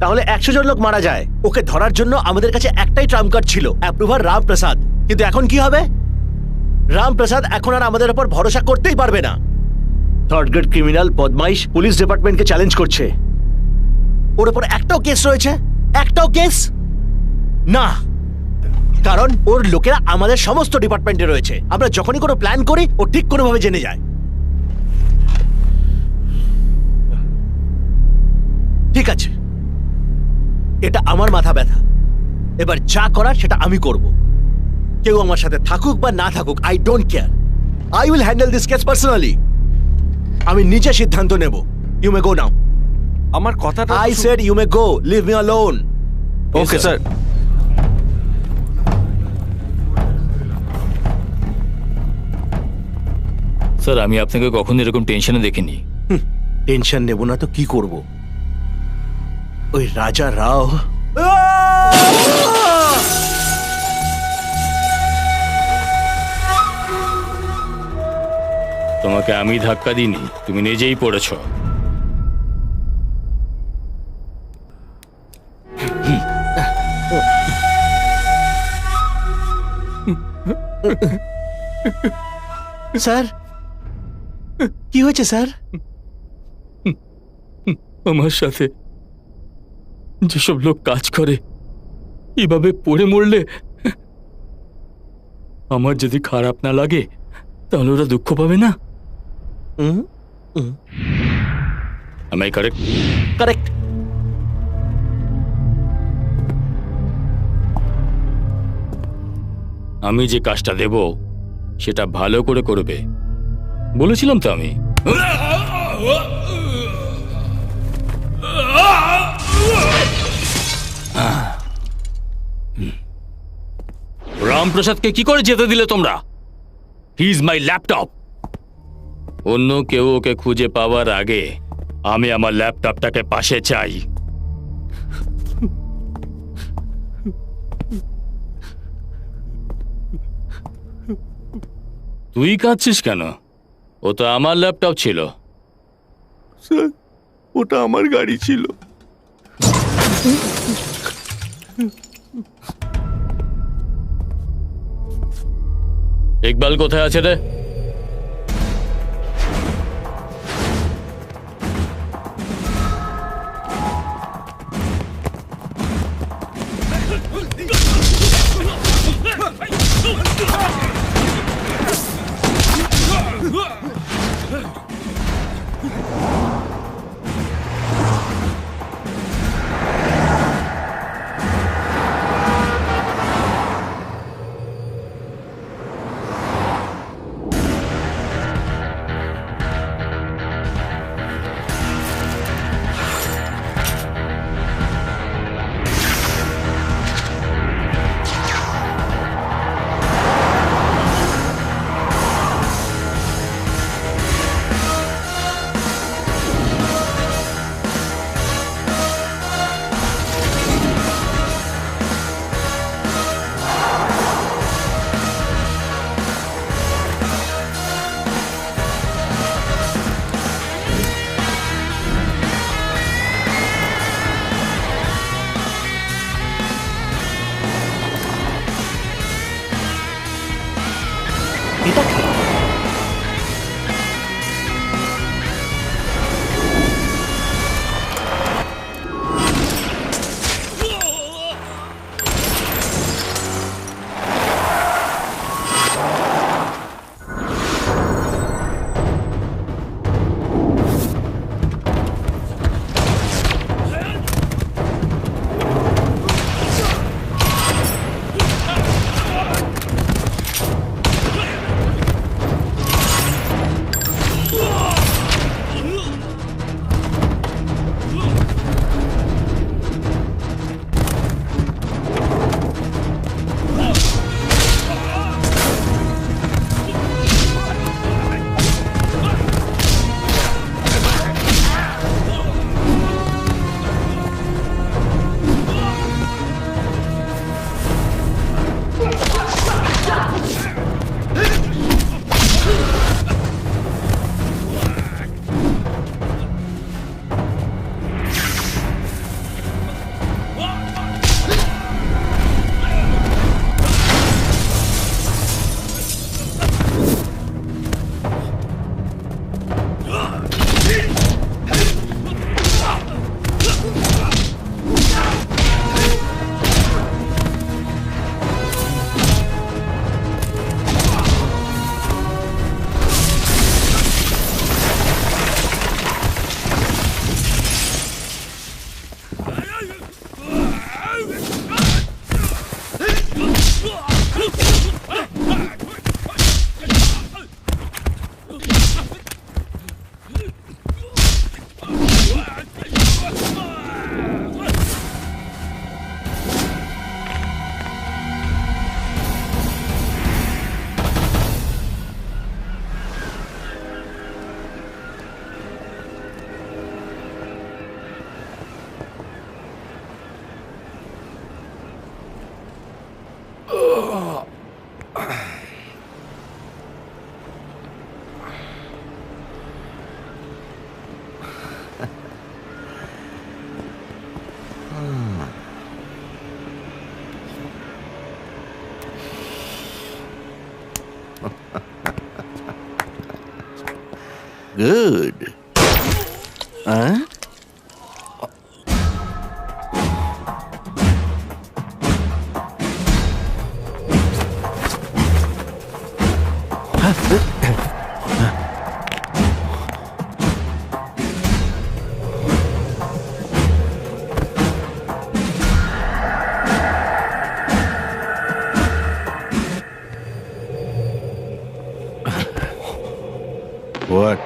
তাহলে 100 জন লোক মারা যায়। ওকে ধরার জন্য আমাদের কাছে একটাই ট্রাম্প কার্ড ছিল, অ্যাপ্রুভার রাম প্রসাদ। কিন্তু এখন কি হবে? রাম প্রসাদ এখন আর আমাদের উপর ভরসা করতেই পারবে না। থার্ড গ্রেড ক্রিমিনাল বদমাইশ পুলিশ ডিপার্টমেন্টকে চ্যালেঞ্জ করছে। ওর উপর একটাও কেস রয়েছে? একটাও কেস না, কারণ ওর লোকেরা আমাদের সমস্ত ডিপার্টমেন্টে রয়েছে। আমরা যখনই কোনো প্ল্যান করি ও ঠিক কোনোভাবে জেনে যায়। ঠিক আছে, এটা আমার মাথা ব্যথা। এবার যা করার সেটা আমি করব। কেউ আমার সাথে থাকুক বা না থাকুক, I don't care. I will handle this case personally. আমি নিজে সিদ্ধান্ত নেব। You may go now. আমার কথাটা I said you may go, leave me alone. Okay sir. Sir, আমি আপনাকে কখনো এরকম টেনশনে দেখিনি। টেনশন নেব না তো কি করব? ওই রাজা রাও তোমাকে আমি ধাক্কা দিইনি, তুমি নিজেই পড়েছ। স্যার, কি হয়েছে স্যার? আমার সাথে যেসব লোক কাজ করে এভাবে পড়ে মরলে আমার যদি খারাপ না লাগে তাহলে ওরা দুঃখ পাবে না। Am I correct? কারেক্ট। আমি যে কাজটা দেব সেটা ভালো করে করবে, বলেছিলাম তো আমি। রামপ্রসাদকে কি করে যেতে দিলে তোমরা? He is my laptop. অন্য কেউ ওকে খুঁজে পাওয়ার আগে আমি আমার ল্যাপটপটাকে পাশে চাই। তুই কাঁদছিস কেন? ও তো আমার ল্যাপটপ ছিল। স্যার, ওটা আমার গাড়ি ছিল। ইকবাল কোথায় আছে রে? গুড হ্যাঁ হোয়াট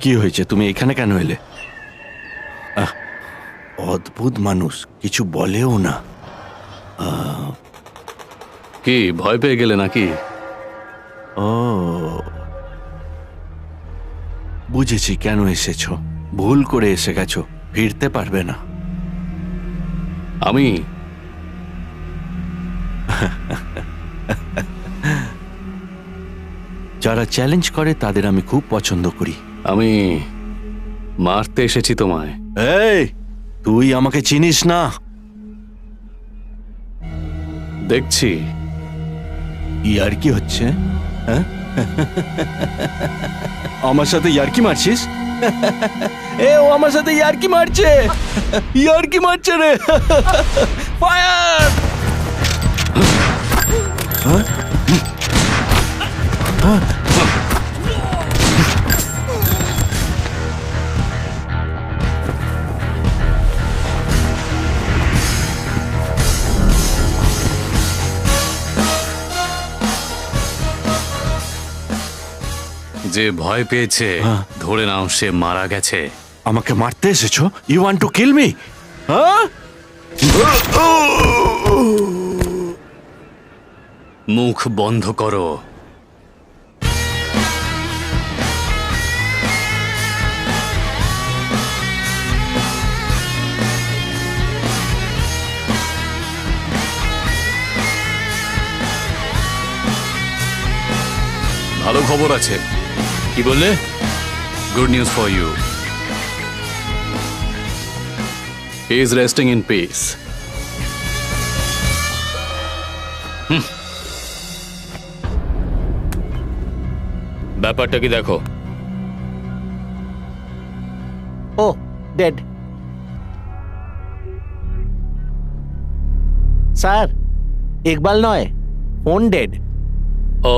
কি হয়েছে তুমি এখানে কেন এলে অদ্ভুত মানুষ কিছু বলেও না কি ভয় পেয়ে গেলে নাকি? ও বুঝেছি কেন এসেছো ভুল করে এসে গেছো ফিরতে পারবে না আমি যারা চ্যালেঞ্জ করে তাদের আমি খুব পছন্দ করি আমি মারতে এসেছি তোমায়। এই তুই আমাকে চিনিস না দেখছি ইয়ার্কি হচ্ছে হ্যাঁ? আমার সাথে ইয়ার্কি মারছিস এ ও আমার সাথে ইয়ার্কি মারছে রে ফায়ার যে ভয় পেয়েছে হ্যাঁ। ধরে নাও সে মারা গেছে। আমাকে মারতে এসেছো you want to kill me হ্যাঁ মুখ বন্ধ করো। ভালো খবর আছে। কি বললে? Good news for you. He is resting in peace. ব্যাপারটা কি দেখো। ও ডেড স্যার ইকবাল নয় ফোন ডেড ও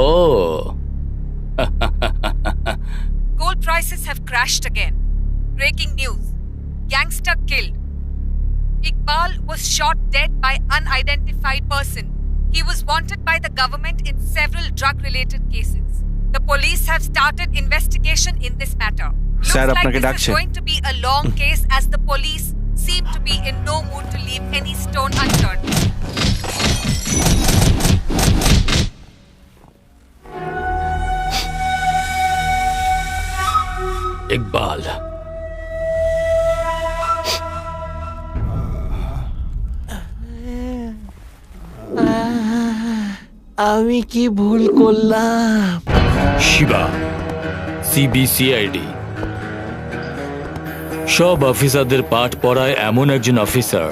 Gold prices have crashed again. Breaking news. Gangster killed. Iqbal was shot dead by unidentified person. He was wanted by the government in several drug-related cases. The police have started investigation in this matter. Looks Sir, like আপনাকে this ডাকছে। is going to be a long case as the police seem to be in no mood to leave any stone unturned. Iqbal আমি কি ভুল করলাম শিবা সিবিসিআইডি সব অফিসারদের পাঠ পড়ায় এমন একজন অফিসার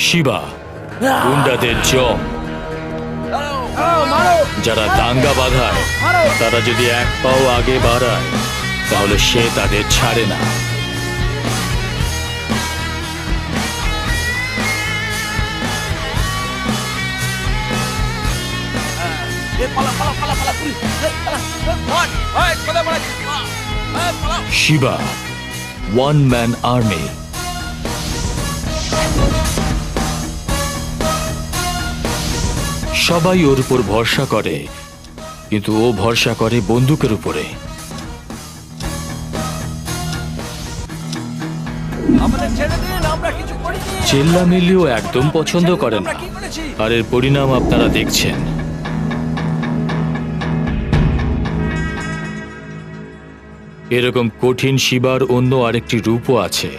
শিবা গুন্ডাদের জম যারা দাঙ্গা বাঁধায় তারা যদি এক পাও আগে বাড়ায় তাহলে সে তাদের ছাড়ে না। Shiva one man army. সবাই ওর উপর ভরসা করে কিন্তু ও ভরসা করে বন্দুকের উপরে। চেল্লামিল্লিও একদম পছন্দ করে না আর এর পরিণাম আপনারা দেখছেন। এরকম কঠিন শিবার অন্য আরেকটি রূপও আছে।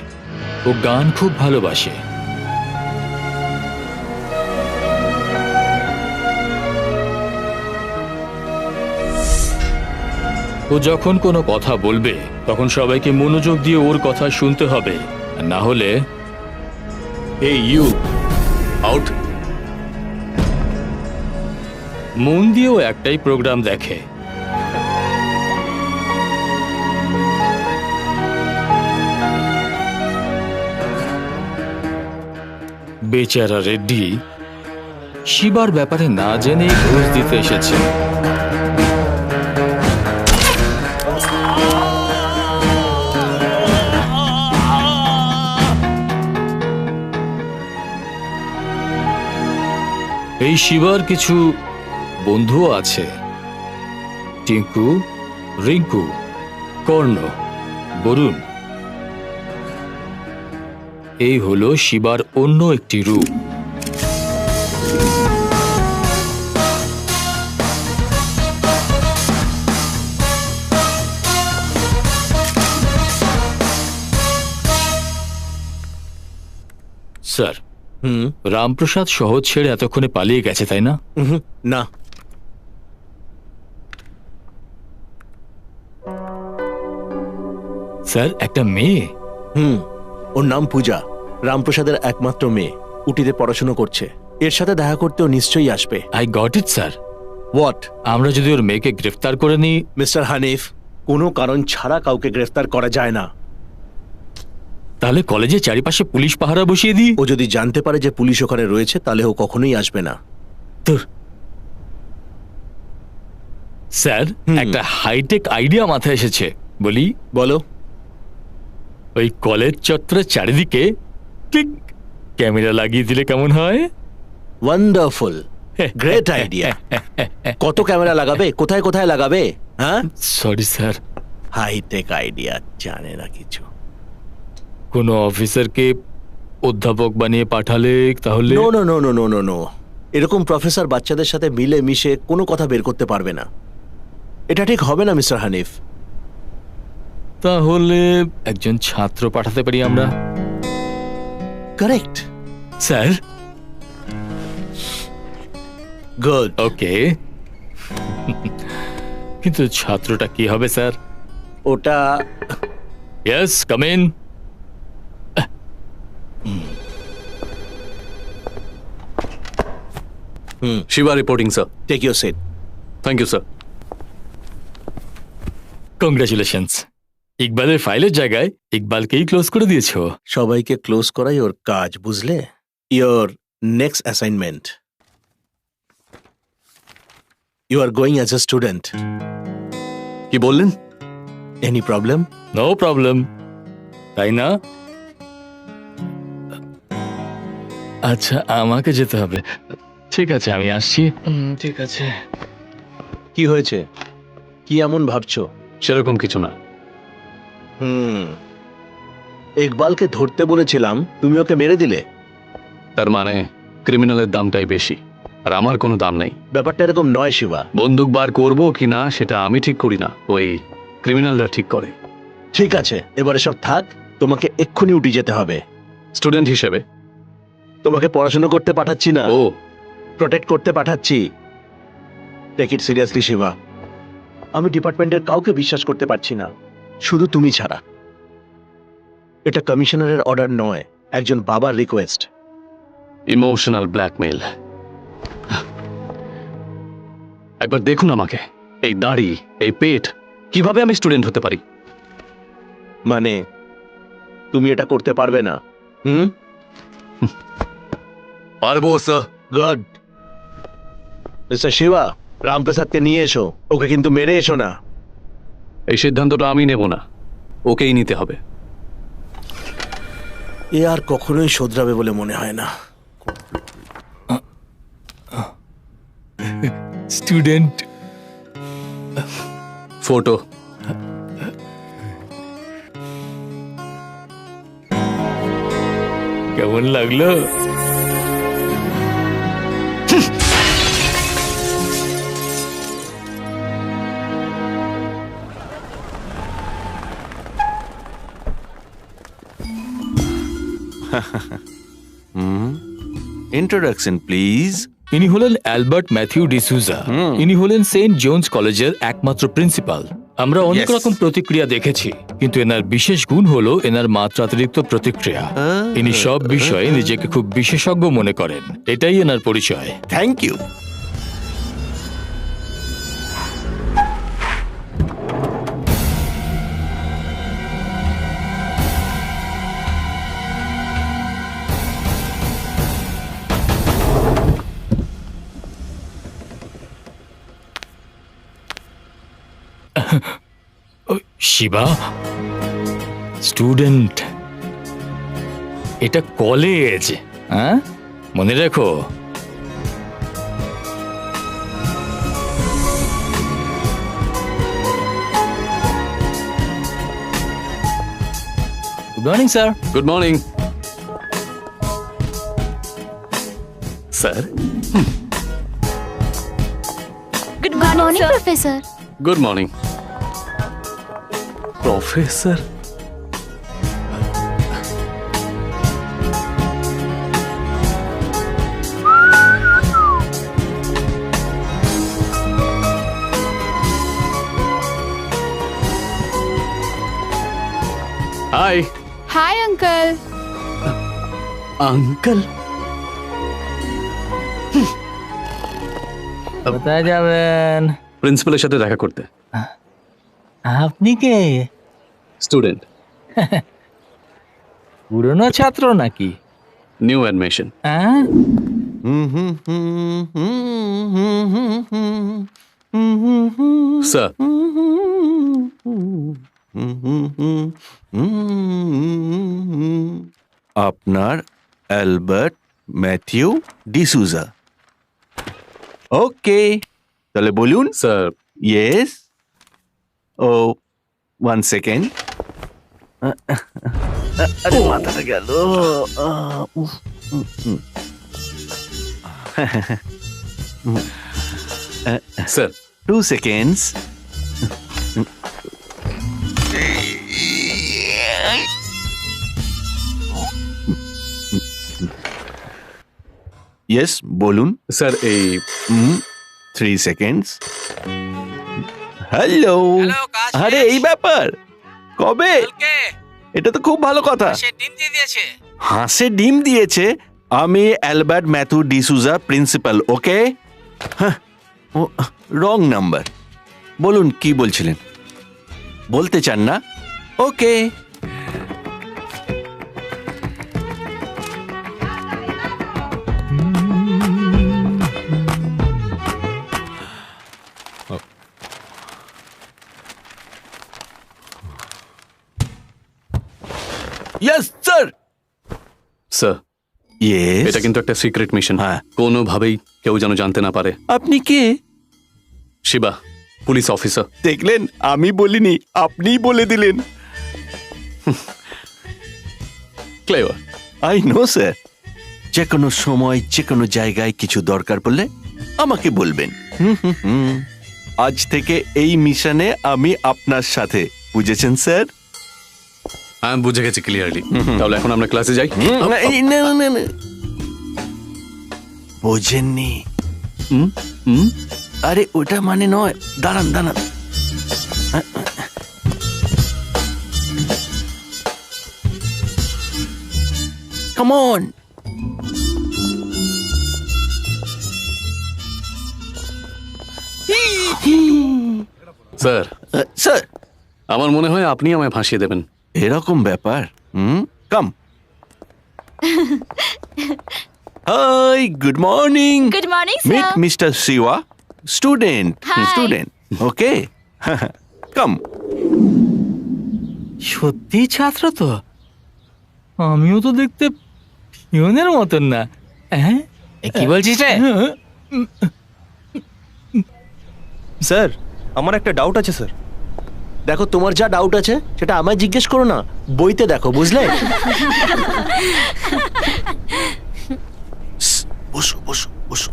ও গান খুব ভালোবাসে। ও যখন কোনো কথা বলবে তখন সবাইকে মনোযোগ দিয়ে ওর কথা শুনতে হবে, আর না হলে এই ইউ আউট। মন দিয়েও একটাই প্রোগ্রাম দেখে। বেচারা রেড্ডি শিবার ব্যাপারে না জেনে ঘুষ দিতে এসেছে। এই শিবার কিছু বন্ধুও আছে, টিঙ্কু, রিঙ্কু, কর্ণ, বরুণ। এই হলো শিবার অন্য একটি রূপ। স্যার, রামপ্রসাদ শহর ছেড়ে এতক্ষণে পালিয়ে গেছে, তাই না? না, স্যার, একটা মেয়ে। ওর নাম পূজা, রামপ্রসাদের একমাত্র মেয়ে। উটিতে পড়াশোনা করছে। এর সাথে দেখা করতেও নিশ্চয়ই আসবে। I got it sir. What? আমরা যদি ওর মেয়েকে গ্রেফতার করে নিই। মিস্টার হানিফ, কোনো কারণ ছাড়া কাউকে গ্রেফতার করা যায় না। তাহলে কলেজের চারিপাশে পুলিশ পাহারা বসিয়ে দিই। ও যদি জানতে পারে যে পুলিশ ওখানে রয়েছে তাহলে ও কখনোই আসবে না। তোর স্যার, একটা হাইটেক আইডিয়া মাথায় এসেছে, বলি। বলো। ওই কলেজ চত্বরের চারিদিকে ক্লিক ক্যামেরা লাগিয়ে দিলে কেমন হয়? Wonderful, great idea. কত ক্যামেরা লাগাবে? কোথায় কোথায় লাগাবে? হ্যাঁ, সরি স্যার, হাইটেক আইডিয়া, জানে না কিছু। কোনো অফিসারকে অধ্যাপক বানিয়ে পাঠালে তাহলে? No no no no no no no, এরকম প্রফেসর বাচ্চাদের সাথে মিলে মিশে কোনো কথা বের করতে পারবে না। এটা ঠিক হবে না মিস্টার হানিফ। তাহলে একজন ছাত্র পাঠাতে পারি আমরা। Correct sir. গুড। ওকে, কিন্তু ছাত্রটা কি হবে স্যার? ওটা yes, come in. Shiva reporting sir. Take your seat. Thank you sir. Congratulations, ইকবালের ফাইলের জায়গায় ইকবালকেই ক্লোজ করে দিয়েছো। সবাইকে ক্লোজ করাই ওর কাজ, বুঝলে? Your next assignment, you are going as a student. কি বললেন? Any problem? নো প্রবলেম, তাই না? আচ্ছা, আমাকে যেতে হবে। ঠিক আছে, আমি আসছি। ঠিক আছে। কি হয়েছে? কি এমন ভাবছো? সেরকম কিছু না। ইকবালকে ধরতে বলেছিলাম, তুমি ওকে মেরে দিলে। তার মানে ক্রিমিনালের দামটাই বেশি, আর আমার কোনো দাম নেই। ব্যাপারটা এরকম নয় শিবা। বন্দুক বার করবো কি না সেটা আমি ঠিক করি না, ওই ক্রিমিনালরা ঠিক করে। ঠিক আছে, এবারে সব থাক। তোমাকে এক্ষুনি উঠে যেতে হবে। স্টুডেন্ট হিসেবে তোমাকে পড়াশোনা করতে পাঠাচ্ছি না, ও প্রোটেক্ট করতে পাঠাচ্ছি। Take it seriously Shiva. আমি ডিপার্টমেন্টের কাউকে বিশ্বাস করতে পারছি না, শুধু তুমি ছাড়া। এটা কমিশনারের অর্ডার নয়, একজন বাবার রিকোয়েস্ট। Emotional blackmail. একবার দেখুন আমাকে, এই দাড়ি, এই পেট, কিভাবে আমি স্টুডেন্ট হতে পারি? মানে তুমি এটা করতে পারবে না? পারবো স্যার। গুড। মিস্টার শিবা, রামপ্রসাদকে নিয়ে এসো। ওকে কিন্তু মেরে এসো না। এই সিদ্ধান্তটা আমি নেব না, ওকেই নিতে হবে। এ আর কখনোই শোধরাবে বলে মনে হয় না। Student photo. কেমন লাগলো? Introduction please. ইনি হলেন অ্যালবার্ট ম্যাথিউ ডিসুজা। ইনি হলেন সেন্ট জোন্স কলেজের একমাত্র প্রিন্সিপাল। আমরা অনেক Yes. রকম প্রতিক্রিয়া দেখেছি, কিন্তু এনার বিশেষ গুণ হলো এনার মাত্রাতিরিক্ত প্রতিক্রিয়া। ইনি সব বিষয়ে নিজেকে খুব বিশেষজ্ঞ মনে করেন, এটাই এনার পরিচয়। Thank you. শিবা, স্টুডেন্ট, এটা কলেজ, হ্যাঁ মনে রেখো। Good morning sir. Good morning sir. Good morning, Professor. Good morning professor. Hi Hi, Uncle. Uncle. কোথায় যাবেন? প্রিন্সিপালের সাথে দেখা করতে। আপনি কে? স্টুডেন্ট, পুরনো ছাত্র নাকি? New admission. হ্যাঁ? স্যার, আপনার অ্যালবার্ট ম্যাথিউ ডিসুজা। ওকে, তাহলে বলুন। Sir yes. ও, 1 সেকেন্ড। আরে মাথাটা গেল। উফ, স্যার 2 সেকেন্ডস। ইয়েস, বলুন। স্যার এই 3 সেকেন্ডস। হ্যালো। আরে এই ব্যাপার, কবে? এটা তো খুব ভালো কথা। হাঁসে ডিম দিয়েছে। আমি Albert Mathew D'Souza, principal. Okay, wrong number. বলুন কি বলছিলেন, বলতে চান না? Okay. Yes sir. Sir, yes. এটা কিন্তু একটা সিক্রেট মিশন। হ্যাঁ। কোনোভাবেই কেউ যেন জানতে না পারে। আপনি কে? Shiba, police officer. দেখলেন, আমি বলিনি, আপনিই বলে দিলেন। ক্লেভার। I know sir. যে কোনো সময়, যে কোনো জায়গায় কিছু দরকার পড়লে আমাকে বলবেন। আজ থেকে এই মিশনে আমি আপনার সাথে, বুঝেছেন স্যার? আমি বুঝে গেছি ক্লিয়ারলি। তাহলে এখন আমরা ক্লাসে যাই। এই, না না না না। বোঝেননি? হুম, হুম। আরে ওটা মানে নয়, দাঁড়ান দাঁড়ান। Come on. স্যার, স্যার, আমার মনে হয় আপনি আমায় ফাঁসিয়ে দেবেন। এরকম ব্যাপার? Come. Hi, good morning. Good morning, meet sir. Mister Shiva, student. Hi. Student, okay. Come. সত্যি ছাত্র তো? আমিও তো দেখতে পিয়নের মতন না। হ্যাঁ, কি বলছিস রে? স্যার, আমার একটা ডাউট আছে স্যার। দেখো, তোমার যা ডাউট আছে সেটা আমায় জিজ্ঞেস করো না, বইতে দেখো, বুঝলে? বসো বসো বসো।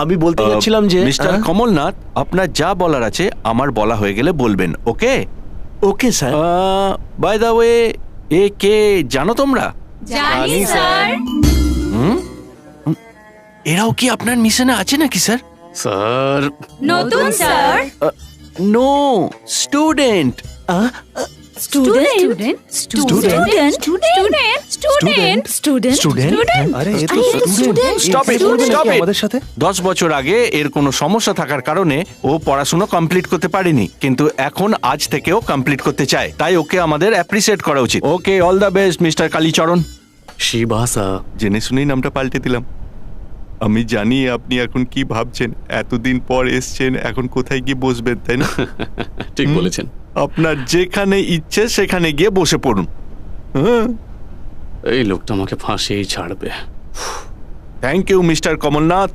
আমি বলতে যাচ্ছিলাম যে মিস্টার কমলনাথ, আপনার যা বলার আছে আমার বলা হয়ে গেলে বলবেন, okay? Okay sir. By the way, এ কে জানো তোমরা? জানি, স্যার। এরাও কি আপনার মিশনে আছে নাকি স্যার? স্যার, নতুন, স্যার। No, student. আরে এ তো student. Stop it, stop it. আমাদের সাথে 10 বছর আগে এর কোনো সমস্যা থাকার কারণে ও পড়াশোনা কমপ্লিট করতে পারেনি, কিন্তু এখন আজ থেকেও কমপ্লিট করতে চায়, তাই ওকে আমাদের অ্যাপ্রিসিয়েট করা উচিত। Okay, all the best mister Kalicharan. শিবাসা। জেনে শুনেই নামটা পাল্টে দিলাম। আমি জানি আপনি এখন কি ভাবছেন, এতদিন পর এসছেন, এখন কোথায় গিয়ে বসবেন, তাই না? ঠিক বলেছেন। আপনার যেখানে ইচ্ছে সেখানে গিয়ে বসে পড়ুন। হ্যাঁ, এই লোকটা আমাকে ফাঁসিয়েই ছাড়বে। Thank you mister Kamalnath.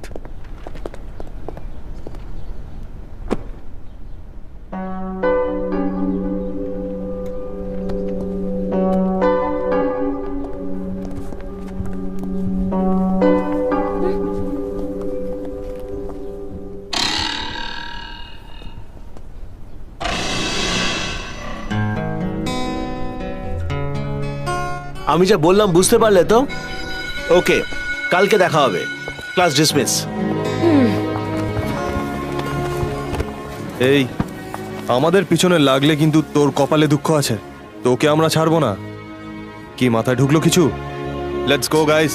আমি যা বললাম বুঝতে পারলে তো? ওকে, কালকে দেখা হবে। Class dismiss. এই আমাদের পিছনে লাগলে কিন্তু তোর কপালে দুঃখ আছে, তোকে আমরা ছাড়বো না। কি মাথায় ঢুকলো কিছু? Let's go guys.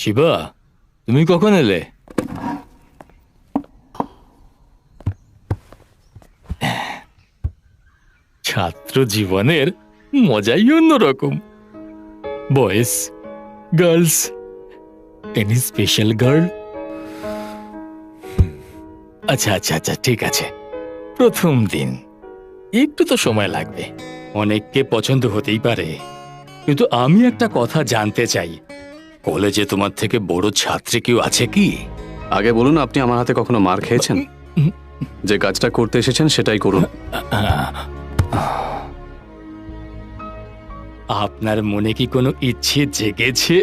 শিবা, তুমি কখন এলে? ছাত্র জীবনের মজাই অন্যরকম। Boys, girls, any special girl? আচ্ছা আচ্ছা আচ্ছা, ঠিক আছে। প্রথম দিন একটু তো সময় লাগবে। অনেককে পছন্দ হতেই পারে, কিন্তু আমি একটা কথা জানতে চাই, কলেজে তোমার থেকে বড় ছাত্রী কেউ আছে কি? আগে বলুন, আপনি আমার হাতে কখনো মার খেয়েছেন? যে কাজটা করতে এসেছেন সেটাই করুন। আপনার মনে কি কোনো ইচ্ছে জেগেছে?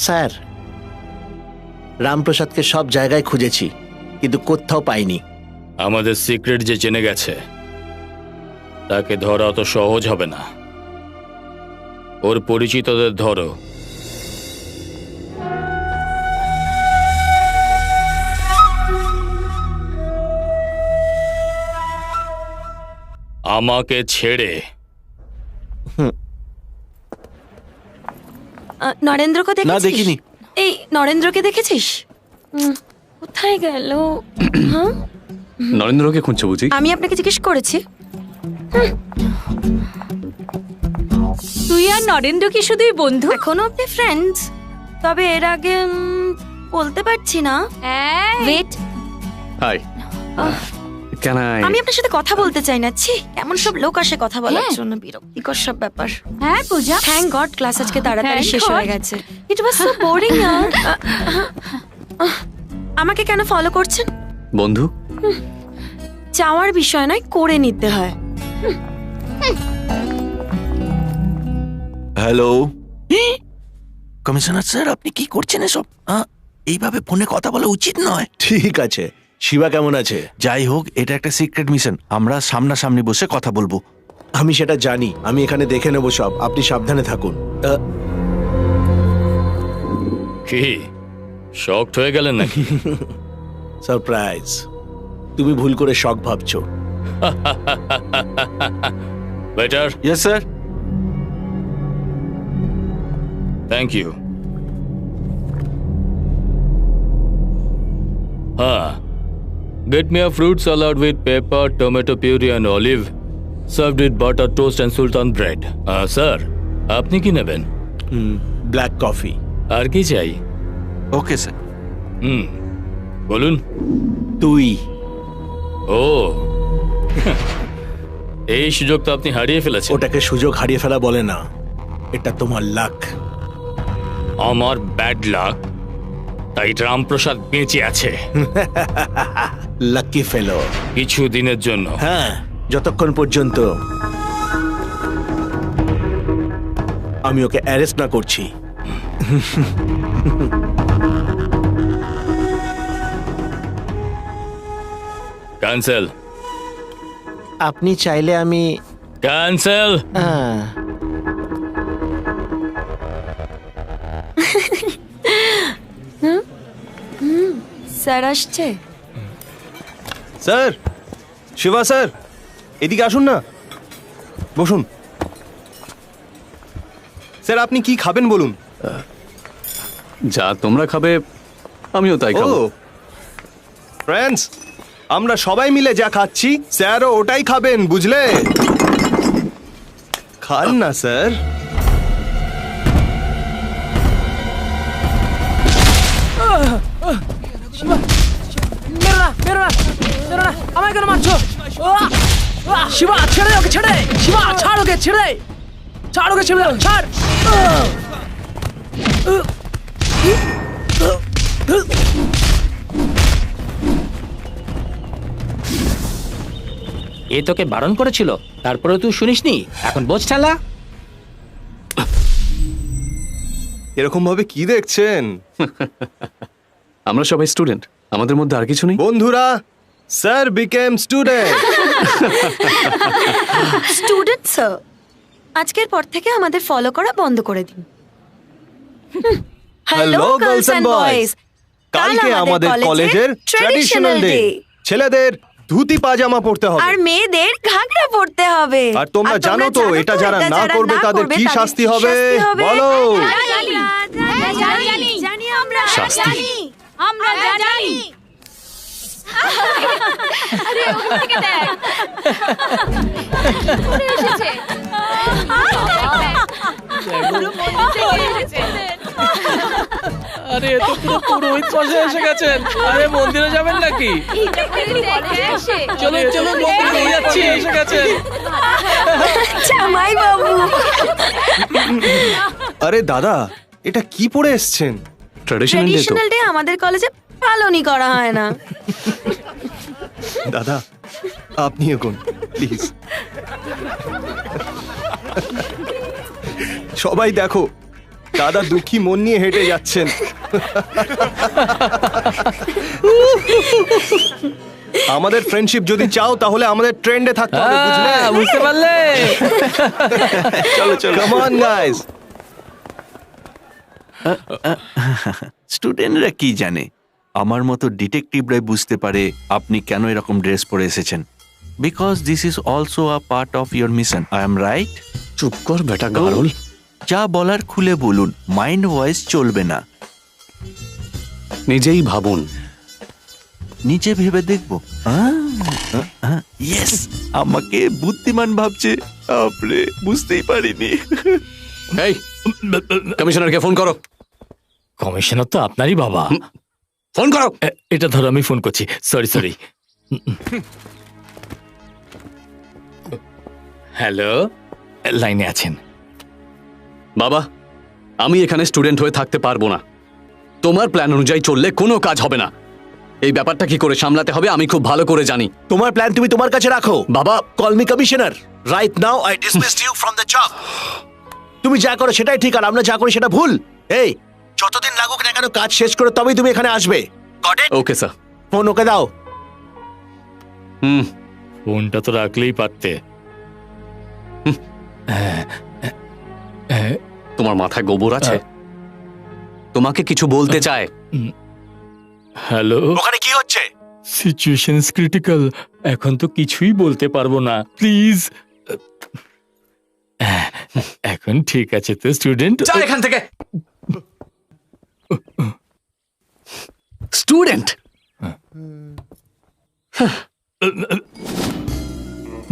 স্যার, রামপ্রসাদকে সব জায়গায় খুঁজেছি, কিন্তু কোথাও পাইনি। আমাদের সিক্রেট যে জেনে গেছে তাকে ধরা অত সহজ হবে না। ওর পরিচিতদের ধরো। আমাকে ছেড়ে। নরেন্দ্রকে না, দেখেছিস? দেখিনি। এই নরেন্দ্রকে দেখেছিস? কোথায় গেল? হ্যাঁ, নরেন্দ্রকে খুঁজছো বুঝি? আমি আপনাকে জিজ্ঞেস করেছি। তুই আর নরেন্দ্র কি শুধুই বন্ধু? এখনো আপনি ফ্রেন্ডস, তবে এর আগে বলতে পারছি না। Wait, hi, can I? আমি আপনার সাথে কথা বলতে চাই না। ছি, এমন সব লোক আসে কথা বলার জন্য, বিরক্তিকর সব ব্যাপার। হ্যাঁ পূজা, থ্যাংক গড ক্লাস আজকে তাড়াতাড়ি শেষ হয়ে গেছে। ইট ওয়াজ সো বোরিং। আমাকে কেন ফলো করছেন? বন্ধু? চাওয়ার বিষয় নয়, করে নিতে হয়। হ্যালো কমিশনার স্যার, আপনি কি করছেন এসব? এইভাবে ফোনে কথা বলা উচিত নয়। ঠিক আছে, শিবা কেমন আছে? যাই হোক, এটা একটা সিক্রেট মিশন, আমরা সামনাসামনি বসে কথা বলবো। আমি সেটা জানি, আমি এখানে দেখে নেবো সব, আপনি সাবধানে থাকুন। কি শকড হয়ে গেলেন নাকি? সারপ্রাইজ। তুমি ভুল করে শখ ভাবছো। Better. Yes sir. Thank you. হ্যাঁ, get me a fruit salad with pepper, tomato puree and olive, served with butter toast and sultan bread. Sir, আপনি কি নেবেন? Black coffee. আর কি চাই? Okay sir. বলুন। তুই। ও, এই সুযোগ তো আপনি হারিয়ে ফেলেছেন। ওটাকে সুযোগ হারিয়ে ফেলা বলে না, এটা তোমার লাক। আমার ব্যাড লাক? তাই রামপ্রসাদ বেঁচে আছে লাকি ফেলো। কিছু দিনের জন্য। হ্যাঁ, যতক্ষণ পর্যন্ত আমি ওকে অ্যারেস্ট না করছি। ক্যান্সেল, আপনি চাইলে আমি ক্যান্সেল। স্যার আসছে। স্যার, শিবা স্যার, এদিকে আসুন না, বসুন। স্যার, আপনি কি খাবেন বলুন? যা তোমরা খাবে আমিও তাই খাবো। ফ্রেন্ডস, আমরা সবাই মিলে যা খাচ্ছি স্যারও ওটাই খাবেন, বুঝলে? খান না স্যার। আমায় কেন মারছো? শিবা, ছেড়ে ওকে, ছেড়ে। শিবা, ছাড় ওকে, ছেড়ে। ছাড় ওকে, ছেড়ে, ছাড়। এ তোকে বারণ করেছিল, তারপরে তুই শুনিসনি? এখন বোঝ ঠালা। এরকম ভাবে কি দেখছেন? আমরা সবাই স্টুডেন্ট, আমাদের মধ্যে আর কিছু নেই। বন্ধুরা, sir became student. Student sir, আজকের পর থেকে আমাদের ফলো করা বন্ধ করে দিন। হ্যালো গার্লস এন্ড বয়েজ, কালকে আমাদের কলেজের ট্র্যাডিশনাল ডে। ছেলেদের ধুতি পাজামা পরতে হবে আর মেয়েদের ঘাগরা পরতে হবে। আর তোমরা জানো তো এটা যারা না করবে তাদের কি শাস্তি হবে? বলো। জানি আমরা, শাস্তি? আমরা জানি। আরে ওখান থেকে দেখ। উড়ে এসেছে। আরে তো পুরো পুরোহিত পাশে এসে গেছেন। আরে মন্দিরে যাবেন নাকি? চলুন চলুন, মন্দিরে যাচ্ছি, এসে গেছেন। জামাই বাবু। আরে দাদা, এটা কি পরে এসছেন? ট্র্যাডিশনাল ডে তো। ট্র্যাডিশনাল ডে আমাদের কলেজে পালনই করা হয় না। দাদা, আপনি এখন প্লিজ। সবাই দেখো, দাদা দুঃখী মন নিয়ে হেঁটে যাচ্ছেন। আমাদের ফ্রেন্ডশিপ যদি চাও তাহলে আমাদের ট্রেন্ডে থাকতে হবে, বুঝলে? বুঝতে পারলে? চলো চলো, কাম অন গাইস। স্টুডেন্টরা কি জানে, আমার মতো ডিটেকটিভরাই বুঝতে পারে আপনি কেন এরকম ড্রেস পরে এসেছেন। Because this is also a part of your mission. I am right? চুপ কর বেটা গারল। যা বলার খুলে বলুন, মাইন্ড ভয়েস চলবে না। নিজেই ভাবুন। নিচে ভেবে দেখবো। ইয়েস, আমাকে বুদ্ধিমান ভাবছে। আপনি বুঝতেই পারিনি। এই কমিশনারকে ফোন করো। কমিশনার তো আপনারই বাবা। ফোন করো। এটা ধরো, আমি ফোন করছি। সরি। হ্যালো, লাইনে আছেন? বাবা, আমি এখানে স্টুডেন্ট হয়ে থাকতে পারবো না। তোমার প্ল্যান অনুযায়ী চললে কোনো কাজ হবে না। এই ব্যাপারটা কি করে সামলাতে হবে আমি খুব ভালো করে জানি। তোমার প্ল্যান তুমি তোমার কাছে রাখো। বাবা, call me commissioner. Right now I dismiss you from the job. তুমি যা করো সেটাই ঠিক, আর আমরা যা করি সেটা ভুল। এই, যতদিন লাগুক না কেন কাজ শেষ করে তবেই তুমি এখানে আসবে। Got it? Okay sir. Phone ওকে দাও। ফোনটা তো রাখলেই পারতে। তোমার মাথায় গোবর আছে? তোমাকে কিছু বলতে চায়। হ্যালো, ওখানে কি হচ্ছে? Situation is critical. এখন তো কিছুই বলতে পারবো না, প্লিজ। এখন ঠিক আছে তো স্টুডেন্ট? যা এখান থেকে। স্টুডেন্ট।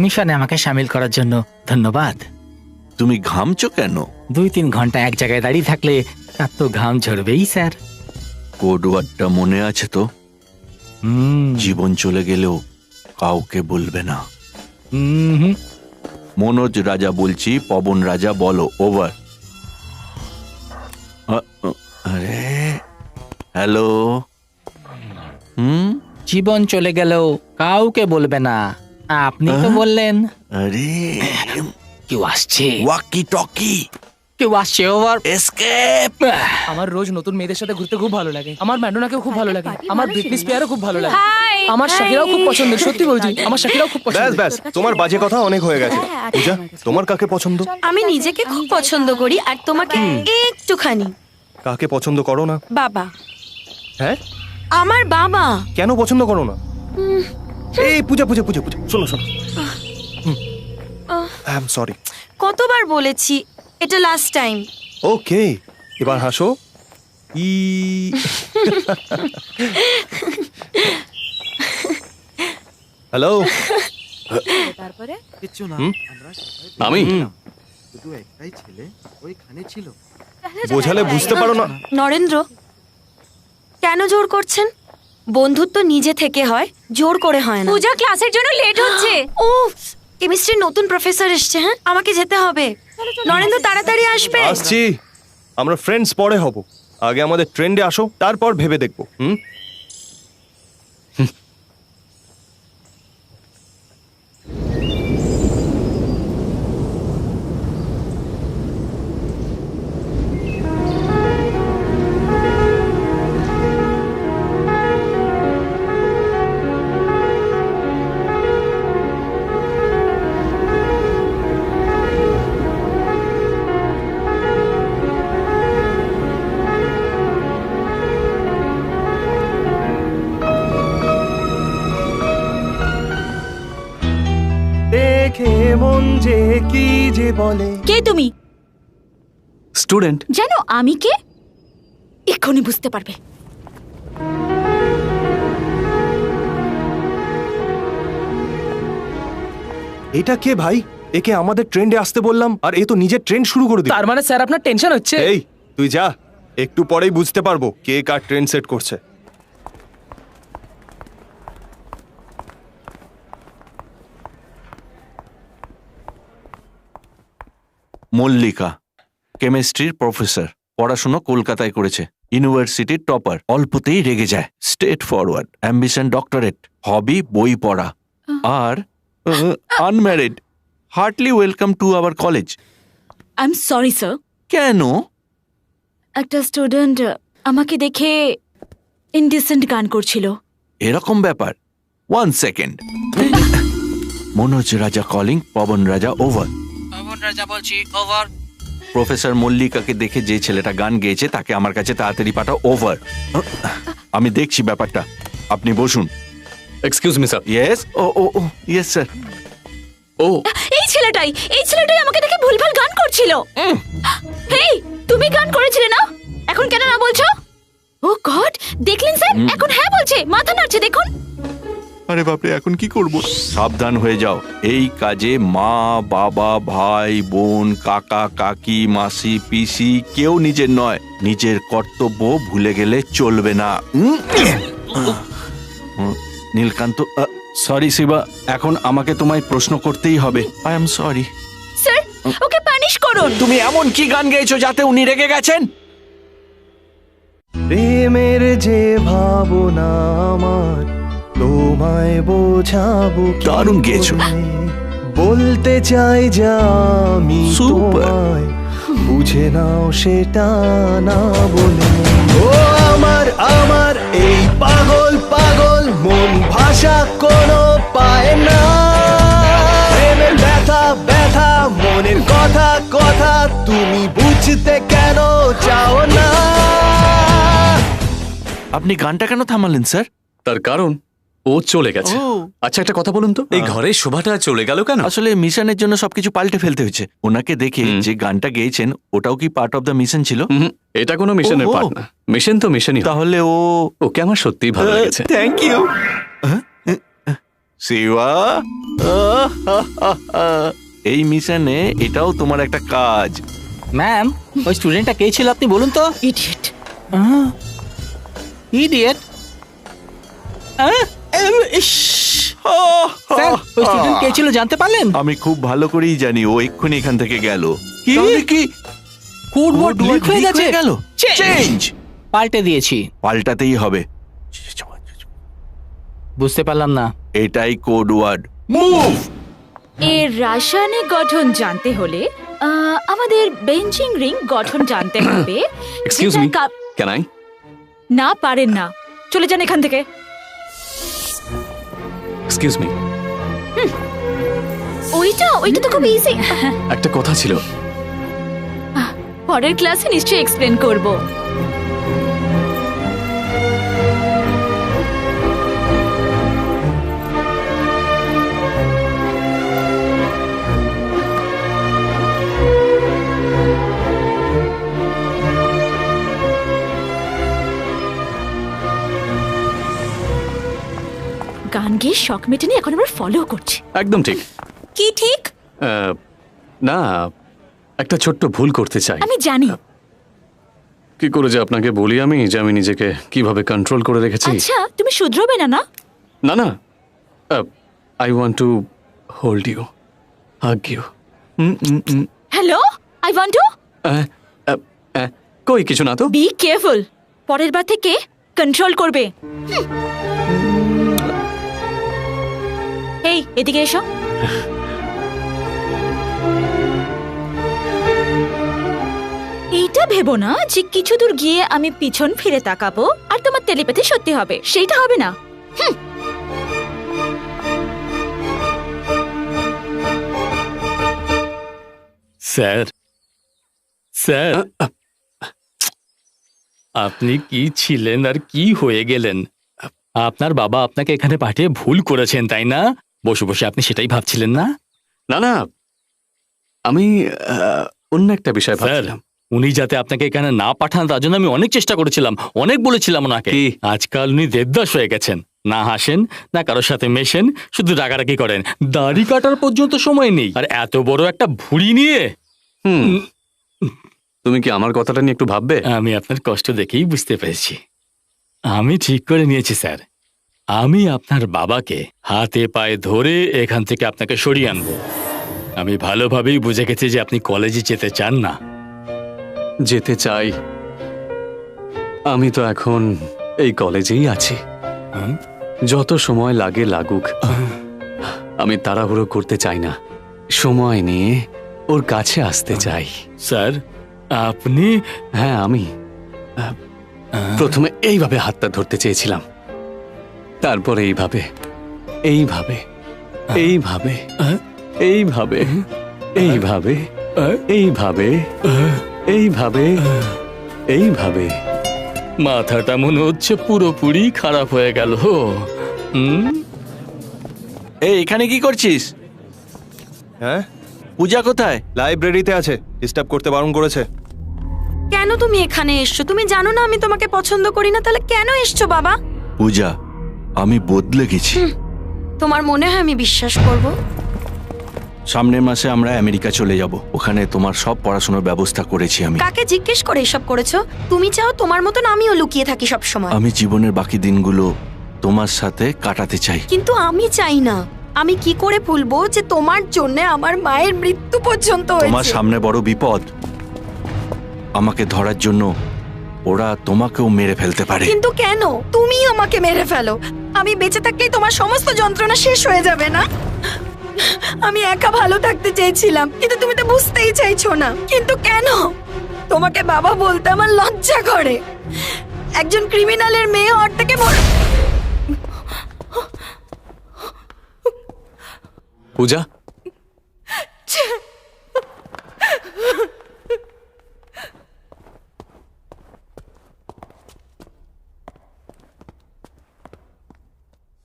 মিশনে আমাকে সামিল করার জন্য ধন্যবাদ। তুমি ঘামছো কেন? 2-3 ঘন্টা এক জায়গায় দাঁড়িয়ে থাকলে তার তো ঘাম ঝরবেই স্যার। কোড ওয়ার্ডটা মনে আছে তো? জীবন চলে গেলেও কাউকে বলবে না। মনোজ রাজা বলছি, পবন রাজা বলো। ওভার। আরে হ্যালো। জীবন চলে গেল, কাউকে বলবে না। আপনি তো বললেন। আরে কেউ আসছে, ওয়াকি টকি, কেউ আসছে, ওভার। এসকেপ। আমার রোজ নতুন মেয়েদের সাথে ঘুরতে খুব ভালো লাগে। আমার ম্যাডোনাকেও খুব ভালো লাগে। আমার ব্রিটনি স্পিয়ারও খুব ভালো লাগে। আমার শাকিরাও খুব পছন্দের, সত্যি বলছি। আমার শাকিরাও খুব ব্যাস পছন্দের। ব্যাস, তোমার বাজে কথা অনেক হয়ে গেছে। পূজা, তোমার কাকে পছন্দ? আমি নিজেকে খুব পছন্দ করি, আর তোমাকে একটুখানি। কাকে পছন্দ করো না? বাবা, হ্যাঁ, আমার বাবা। কেন পছন্দ করো না? এই পূজা পূজা পূজা পূজা, শোনো শোনো, আই এম সরি। কতবার বলেছি, এটা লাস্ট টাইম। ওকে, এবার হাসো। ই হ্যালো। আমি বোঝালে বুঝতে পারো না? নরেন্দ্র, কেন জোর করছেন? বন্ধুত্ব নিজে থেকে হয়, জোর করে হয় না। পূজা ক্লাসের জন্য লেট হচ্ছে। ও, কেমিস্ট্রির নতুন প্রফেসর এসছে। হ্যাঁ, আমাকে যেতে হবে। নরেন্দ্র তাড়াতাড়ি আসবে। আসছি। আমরা ফ্রেন্ডস পরে হব, আগে আমাদের ট্রেন্ডে আসো, তারপর ভেবে দেখবো। দেখে মন যে কি যে বলে। কে তুমি? স্টুডেন্ট। জানো আমি কে? এক্ষুনি বুঝতে পারবে। এটা কে ভাই? একে আমাদের ট্রেন্ডে আসতে বললাম, আর এ তো নিজের ট্রেন্ড শুরু করে দিল। তার মানে স্যার আপনার টেনশন হচ্ছে? এই তুই যা, একটু পরেই বুঝতে পারবো কে কার ট্রেন্ড সেট করছে। মল্লিকা, কেমিস্ট্রির প্রফেসর, পড়াশোনা কলকাতায় করেছে, ইউনিভার্সিটির টপার, অল্পতেই রেগে যায়, straightforward, ambition doctorate, hobby বই পড়া, আর unmarried. Heartily welcome to our college. I am sorry sir. কেন? একটা স্টুডেন্ট আমাকে দেখে ইনডিসেন্ট গান করছিল। এরকম ব্যাপার? 1 সেকেন্ড। মনোজ রাজা কলিং, পবন রাজা ওভার। পবন রাজা বলছি, ওভার। প্রফেসর মল্লিকাকে দেখে যে ছেলেটা গান গেয়েছে তাকে আমার কাছে তাড়াতাড়ি পাঠাও, ওভার। আমি দেখছি ব্যাপারটা, আপনি বসুন। Excuse me sir. ইয়েস, ও ও ও ইয়েস স্যার। ও, এই ছেলেটাই আমাকে দেখে ভুলভাল গান করছিল। হেই, তুমি গান করেছিলে না? এখন কেন না বলছো? ও গড, দেখলেন স্যার? এখন হ্যাঁ বলছে, মাথা নাড়ছে, দেখুন। আরে বাপরে, এখন কি করব? সাবধান হয়ে যাও, এই কাজে মা বাবা ভাই বোন কাকা কাকি মাসি পিসি কেউ নিজের নয়, নিজের কর্তব্য ভুলে গেলে চলবে না। নীলকান্ত, সরি শিবা, এখন আমাকে তোমায় প্রশ্ন করতেই হবে। I am sorry sir, okay punish করুন। তুমি এমন কি গান গেয়েছো যাতে উনি রেগে গেছেন? প্রেমের যে ভাবনা আমার, তোমায় বোঝাবো কি দারুণ গেয়েছো। করে? বলতে চাই যা আমি Super. তোমায়, বুঝে নাও সেটা না বলে। ও আমার আমার এই পাগল পাগল মন, ভাষা কোনো পায় না। প্রেমের ব্যথা ব্যথা, মনের কথা কথা, তুমি বুঝতে কেন চাও না? আপনি গানটা কেন থামালেন স্যার? তার কারণ ও চলে গেছে। আচ্ছা, একটা কথা বলুন তো, এই ঘরের শোভাটা চলে গেল কেন? আসলে মিশনের জন্য সবকিছু পাল্টে ফেলতে হয়েছে। ওনাকে দেখে যে গানটা গেয়েছেন ওটাও কি পার্ট অফ দ্য মিশন ছিল? এটা কোনো মিশনের ওহো। পার্ট না। মিশন তো মিশনই। তাহলে ওকে আমার সত্যিই ভালো লেগেছে। Thank you Shiva. এই মিশনে এটাও তোমার একটা কাজ। ম্যাম, ওই স্টুডেন্টটা কে ছিল আপনি বলুন তো? ইডিয়েট। ইডিয়েট? স্যার, ওই স্টুডেন্ট কে ছিল জানতে পারলেন? আমি খুব ভালো করেই জানি ও এক্ষুনি এখান থেকে গেল। কি? তাহলে কি কোড ওয়ার্ড লিক হয়ে গেছে। গেল? Change. চেঞ্জ? পাল্টে দিয়েছি। পাল্টাতেই হবে। বুঝতে পারলাম না। এটাই কোড ওয়ার্ড। মুভ। এর রাসায়নিক গঠন জানতে হলে আমাদের বেঞ্চিং রিং গঠন জানতে হবে। এক্সকিউজ যেটা মি, কাপ- ক্যান আই? না পারেন না, চলে যান এখান থেকে। এক্সকিউজ মি, ওইটা তো খুব ইজি। একটা কথা ছিল। পরের ক্লাসে নিশ্চয়ই এক্সপ্লেন করব। গান গেয়ে শখ মেটেনি, এখন আমরা ফলো করছি। একদম ঠিক। কি ঠিক? না, একটা ছোট্ট ভুল করতে চাই। আমি জানি। কি করে যে আপনাকে বলি আমি যে আমি নিজেকে কিভাবে কন্ট্রোল করে রেখেছি। আচ্ছা, তুমি শুধরোবে না না? না না, I want to hold you, hug you. Hello, I want to. কই কিছু না তো। বি কেয়ারফুল, পরের বার থেকে কন্ট্রোল করবে। এই এদিকে এসো। এইটা ভেবো না যে কিছু দূর গিয়ে আমি পিছন ফিরে তাকাবো আর তোমার টেলিপ্যাথি সত্যি হবে, সেইটা হবে না। স্যার, স্যার, আপনি কি ছিলেন আর কি হয়ে গেলেন? আপনার বাবা আপনাকে এখানে পাঠিয়ে ভুল করেছেন, তাই না? বসে বসে আপনি সেটাই ভাবছিলেন না? না না, আমি অন্য একটা বিষয় স্যার, ভাবছিলাম। উনি যাতে আপনাকে এখানে না পাঠান তার জন্য আমি অনেক চেষ্টা করেছিলাম, অনেক বলেছিলাম ওনাকে। কি? আজকাল উনি দেবদাস হয়ে গেছেন, না হাসেন না কারোর সাথে মেশেন, শুধু রাগারাগি করেন। দাড়ি কাটার পর্যন্ত সময় নেই, আর এত বড় একটা ভুঁড়ি নিয়ে। তুমি কি আমার কথাটা নিয়ে একটু ভাববে? আমি আপনার কষ্ট দেখেই বুঝতে পেরেছি। আমি ঠিক করে নিয়েছি স্যার, আমি আপনার বাবাকে হাতে পায়ে ধরে এখান থেকে আপনাকে সরিয়ে আনবো। আমি ভালোভাবেই বুঝে গেছি যে আপনি কলেজে যেতে চান না। যেতে চাই, আমি তো এখন এই কলেজেই আছি। হুম? যত সময় লাগে লাগুক, আমি তাড়াহুড়ো করতে চাই না, সময় নিয়ে ওর কাছে আসতে চাই। স্যার, আপনি হ্যাঁ, আমি প্রথমে এইভাবে হাতটা ধরতে চেয়েছিলাম, তারপরে এইভাবে, এইভাবে, এইভাবে, এইভাবে, এইভাবে, এইভাবে, এইভাবে, এইভাবে। মাথাটা মনে হচ্ছে পুরোপুরি খারাপ হয়ে গেল। এই এখানে কি করছিস? হ্যাঁ, পূজা কোথায়? লাইব্রেরিতে আছে, ডিস্টার্ব করতে বারণ করেছে। কেন তুমি এখানে এসছো? তুমি জানো না আমি তোমাকে পছন্দ করি না, তাহলে কেন এসছো বাবা? পূজা, আমি বদলে গেছি। তোমার মনে হয় আমি বিশ্বাস করব? সামনের মাসে আমরা আমেরিকা চলে যাব, ওখানে তোমার সব পড়াশোনার ব্যবস্থা করেছি আমি। কাকে জিজ্ঞেস করে এসব করেছো? তুমি চাও তোমার মতন আমিও লুকিয়ে থাকি সব সময়? আমি জীবনের বাকি দিনগুলো তোমার সাথে কাটাতে চাই। কিন্তু আমি চাই না। আমি কি করে ভুলবো যে তোমার জন্য আমার মায়ের মৃত্যু পর্যন্ত তোমার হয়েছে? সামনে বড় বিপদ, আমাকে ধরার জন্য ওরা তোমাকেও মেরে ফেলতে পারে। কিন্তু কেন? তুমি আমাকে মেরে ফেলো, আমি বেঁচে থাকলেই তোমার সমস্ত যন্ত্রণা শেষ হয়ে যাবে না? আমি একা ভালো থাকতে চেয়েছিলাম, কিন্তু তুমি তো বুঝতেই চাইছো না। কিন্তু কেন? তোমাকে বাবা বলতে আমার লজ্জা করে। একজন ক্রিমিনালের মেয়ে হওয়ার থেকে পূজা,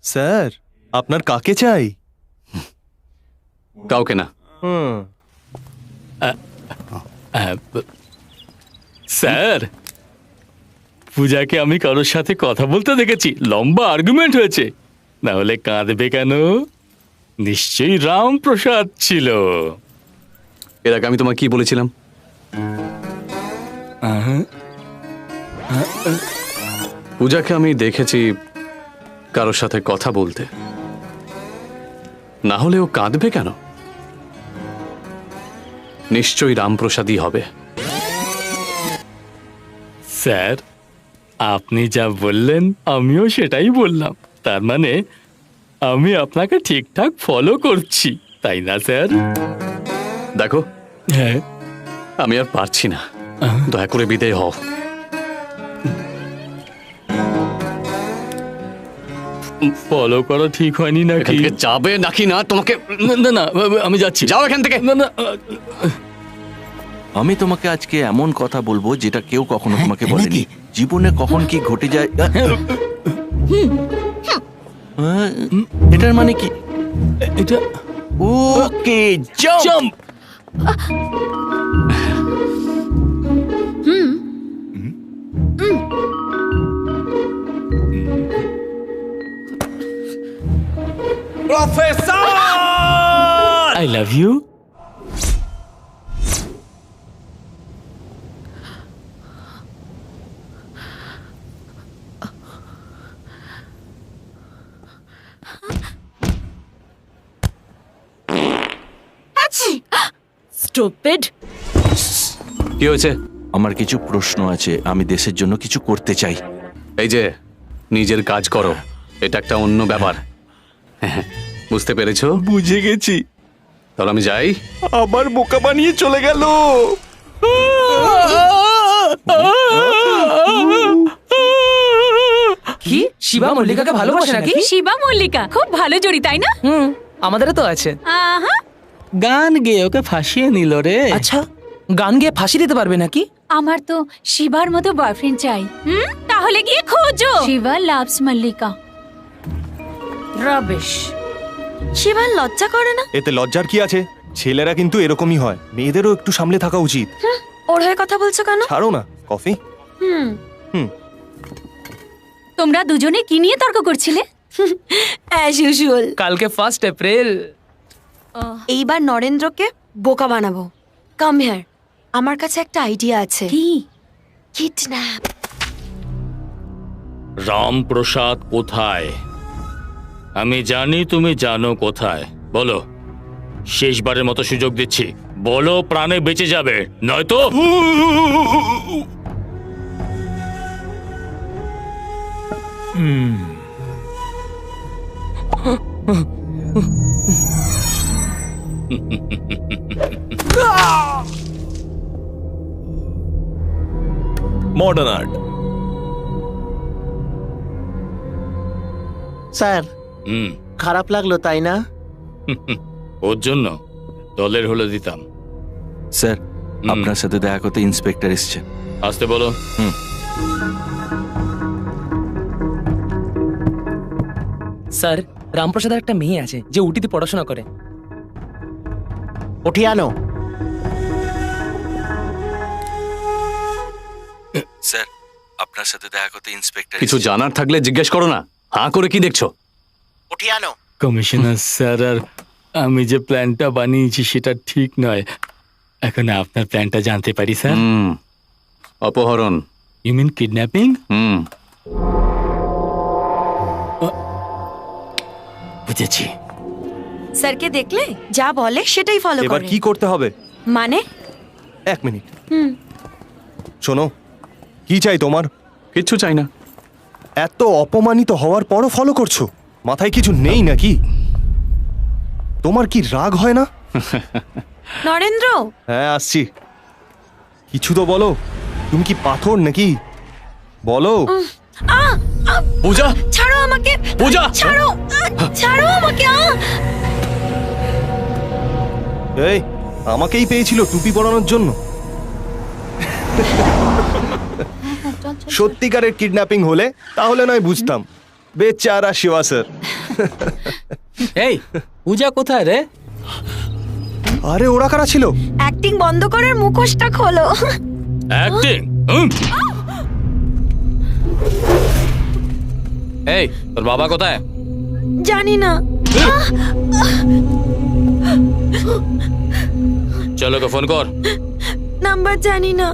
স্যার, আপনার কাকে চাই? কাউকে না। স্যার, পূজাকে আমি কারোর সাথে কথা বলতে দেখেছি, লম্বা আর্গুমেন্ট হয়েছে। না হলে কাঁদবে কেন? নিশ্চয়ই রামপ্রসাদ ছিল। এর আগে আমি তোমায় কি বলেছিলাম? পূজাকে আমি দেখেছি কারোর সাথে কথা বলতে, না হলে ও কাঁদবে কেন? নিশ্চয়ই রামপ্রসাদই হবে। স্যার, আপনি যা বললেন আমিও সেটাই বললাম, তার মানে আমি আপনাকে ঠিকঠাক ফলো করছি, তাই না স্যার? দেখো, হ্যাঁ। আমি আর পারছি না, দয়া করে বিদায় হও। ফলো করা ঠিক হয়নি এখান নাকি? থেকে যাবে নাকি না তোমাকে? না না না, আমি যাচ্ছি। যাও এখান থেকে। না না, আমি তোমাকে আজকে এমন কথা বলবো যেটা কেউ কখনো তোমাকে বলেনি। জীবনে কখন কি ঘটে যায় এটার মানে কি? এটা okay, jump. I love you. Stupid. কি হয়েছে? আমার কিছু প্রশ্ন আছে, আমি দেশের জন্য কিছু করতে চাই। এই যে, নিজের কাজ করো, এটা একটা অন্য ব্যাপার। বুঝতে পেরেছো? বুঝে গেছি। তাহলে আমি যাই। আবার বোকা বানিয়ে চলে গেল। কি শিবা মল্লিকাকে ভালোবাসে নাকি? শিবা মল্লিকা খুব ভালো জড়ি, তাই না? আমাদেরও তো আছে। আহা, গান গেয়ে ওকে ফাঁসিয়ে নিল রে। আচ্ছা, গান গেয়ে ফাঁসি দিতে পারবে নাকি? আমার তো শিবার মতো বয়ফ্রেন্ড চাই। তাহলে গিয়ে খোঁজো। শিবা লাভস মল্লিকা। রবিশ। শিবার লজ্জা করে না? এতে লজ্জার কি আছে? ছেলেরা কিন্তু এরকমই হয়, মেয়েদেরও একটু সামলে থাকা উচিত। ওর হয়ে কথা বলছো কেন? ছাড়ো না, কফি। তোমরা দুজনে কি নিয়ে তর্ক করছিলে? As usual. কালকে 1 এপ্রিল। এইবার নরেন্দ্রকে বোকা বানাবো। কাম হিয়ার, আমার কাছে একটা আইডিয়া আছে। কি? কিডন্যাপ। রামপ্রসাদ কোথায়? আমি জানি তুমি জানো কোথায়। বলো, শেষবারের মতো সুযোগ দিচ্ছি, বলো, প্রাণে বেঁচে যাবে, নয়তো মডার্ন আর্ট। স্যার, হুম, খারাপ লাগলো তাই না? ওর জন্য দলের হলে দিতাম। স্যার, আপনার সাথে দেখা করতে ইন্সপেক্টর এসছে। আসতে বলো। স্যার, রামপ্রসাদের একটা মেয়ে আছে যে উটিতে পড়াশোনা করে। উঠিয়ে আনো। স্যার, আপনার সাথে দেখা করতে ইন্সপেক্টর কিছু জানার থাকলে জিজ্ঞেস করো না, হাঁ করে কি দেখছো? উঠিয়ে আনো। কমিশনার স্যার, আর আমি যে প্ল্যানটা বানিয়েছি সেটা ঠিক নয়। এখন আপনার প্ল্যানটা জানতে পারি স্যার? অপহরণ। You mean kidnapping? বুঝেছি। স্যারকে দেখলে যা বলে সেটাই ফলো এবার করে। কি করতে হবে? মানে? 1 মিনিট। শোনো, কি চাই তোমার? কিচ্ছু চাই না। এত অপমানিত হওয়ার পরও ফলো করছো? মাথায় কিছু নেই নাকি? তোমার কি রাগ হয় না? নরেন্দ্র, হ্যাঁ, আসছি। কিছু তো বলো, তুমি কি পাথর নাকি? বলো। পূজা, ছাড়ো আমাকে। পূজা! ছাড়ো, ছাড়ো আমাকে। এই, আমাকেই পেয়েছিল টুপি পরানোর জন্য। সত্যিকারের কিডন্যাপিং হলে তাহলে নয় বুঝতাম। বেচারা শিবা স্যার। এই, পূজা কোথায় রে? আরে, ওরা কারা ছিল? অ্যাক্টিং বন্ধ করার মুখোশটা খোলো। অ্যাক্টিং? এই, তোর বাবা কোথায়? জানি না। চলো, ওকে ফোন কর। নাম্বার জানি না।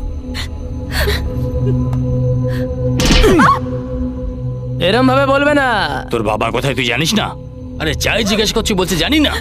এরম ভাবে বলবে না। তোর বাবা কোথায় তুই জানিস না? আরে যাই জিজ্ঞেস করছি, বলছে জানি না।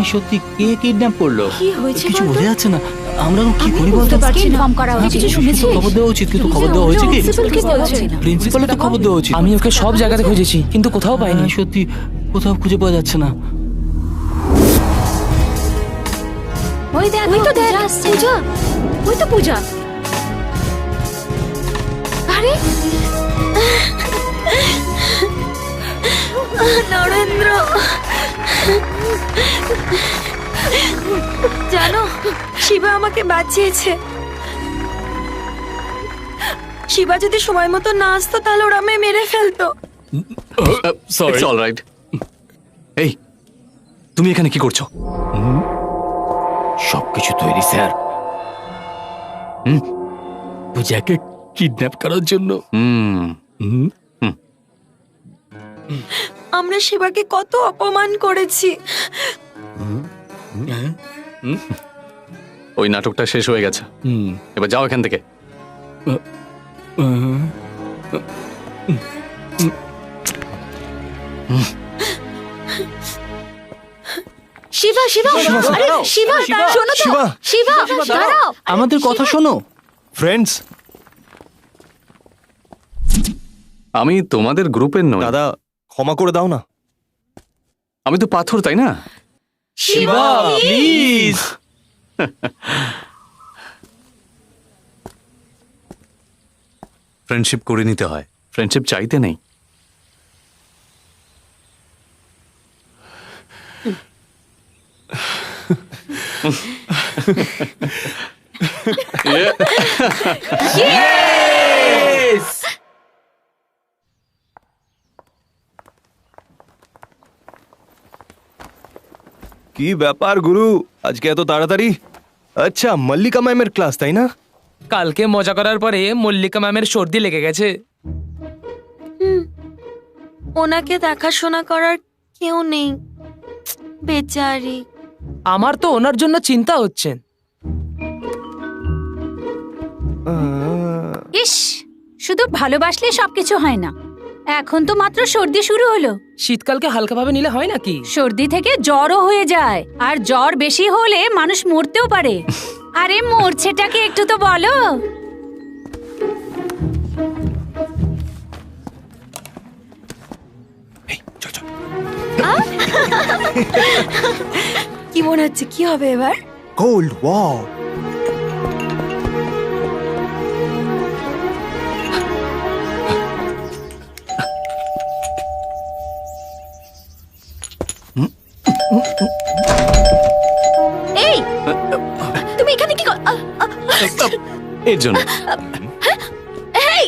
হ্যাঁ সত্যি কে কিডন্যাপ করলো? কি হয়েছে কিছু বলতো? বোঝা যাচ্ছে না। আমরা এখন কি আমি করি বুঝতে বলতো? পারছি না। ইনফর্ম করা উচিত। কিছু শুনেছিস? খবর দেওয়া উচিত, কিন্তু খবর দেওয়া হয়েছে কি? প্রিন্সিপালকে বলছে। প্রিন্সিপালও তো খবর দেওয়া উচিত। আমি ওকে সব জায়গাতে খুঁজেছি কিন্তু কোথাও পাইনি। হ্যাঁ, সত্যি কোথাও খুঁজে পাওয়া যাচ্ছে না। ওই দেখ, ওই তো দেখ, পূজা। ওই তো পূজা। আরে নরেন্দ্র, জানো শিবা আমাকে বাঁচিয়েছে। শিবা যদি সময় মতো না আসতো তাহলে ওরা আমায় মেরে ফেলতো। সরি। It's alright. এই তুমি এখানে কি করছো? সবকিছু তৈরি স্যার। পূজাকে কিডন্যাপ করার জন্য। হুম আমরা শিবাকে কত অপমান করেছি। ওই নাটকটা শেষ হয়ে গেছে, এবার যাও এখান থেকে। শিবা, শিবা, আরে শিবা, শোনো তো। শিবা। শিবা, দাঁড়াও। আমাদের কথা শোনো। ফ্রেন্ডস, আমি তোমাদের গ্রুপের নই। দাদা ক্ষমা করে দাও না। আমি তো পাথর, তাই না? শিবা, প্লিজ। ফ্রেন্ডশিপ করে নিতে হয়, ফ্রেন্ডশিপ চাইতে নেই। কি ব্যাপার গুরু, আজকে এত তাড়াতাড়ি? আচ্ছা, মল্লিকা ম্যামের ক্লাস, তাই না? কালকে মজা করার পরে মল্লিকা ম্যামের সর্দি লেগে গেছে। ওনাকে দেখাশোনা করার কেউ নেই, বেচারি। আমার তো ওনার জন্য চিন্তা হচ্ছে। ইস, শুধু ভালোবাসলে সবকিছু হয় না। এখন তো মাত্র সর্দি শুরু হলো। শীতকালকে হালকাভাবে নিলে হয় নাকি? সর্দি থেকে জ্বরও হয়ে যায়, আর জ্বর বেশি হলে মানুষ মরতেও পারে। আরে মরছেটাকে একটু তো বলো। কি মনে হচ্ছে, কি হবে এবার? Gold, wow. এই, তুমি এখানে কি এর জন্য এই,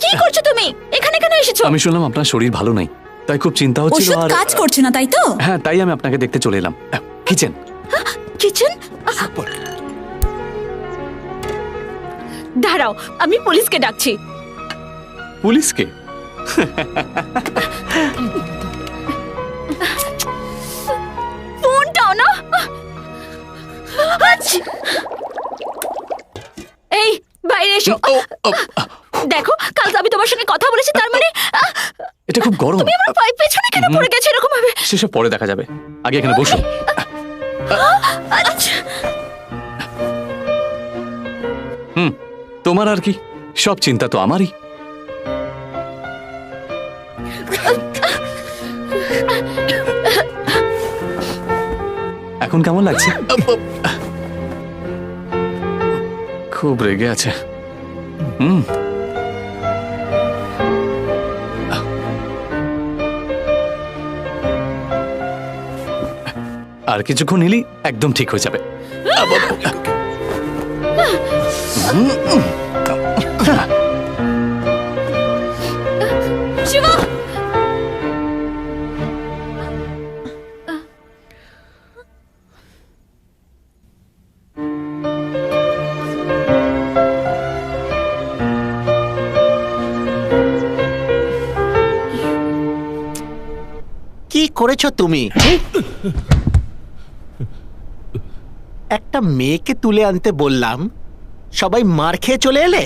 কি করছো তুমি? এখানে কেন এসেছো? আমি শুনলাম আপনার শরীর ভালো নাই, তাই খুব চিন্তা হচ্ছিল। ওষুধ আর কাজ করছে না, তাই তো? হ্যাঁ, তাই আমি আপনাকে দেখতে চলে এলাম। কিচেন। কিচেন? দাঁড়াও, আমি পুলিশকে ডাকছি। পুলিশকে? ফোনটাও না। আচ্ছা। এই, বাইরে এসো। দেখো, কাল আমি তোমার সঙ্গে কথা বলেছি, তার মানে এটা খুব গরম। তুমি আমার পায়ের পেছনে কেন পড়ে গেছো এরকম ভাবে? সেসব পরে দেখা যাবে, আগে এখানে বসো। আচ্ছা। তোমার আর কি, সব চিন্তা তো আমারই। এখন কেমন লাগছে? খুব রেগে আছে। আর কিছুক্ষণ এলি একদম ঠিক হয়ে যাবে। শিবা, কি করেছো তুমি? একটা মেয়েকে তুলে আনতে বললাম, সবাই মার খেয়ে চলে এলে।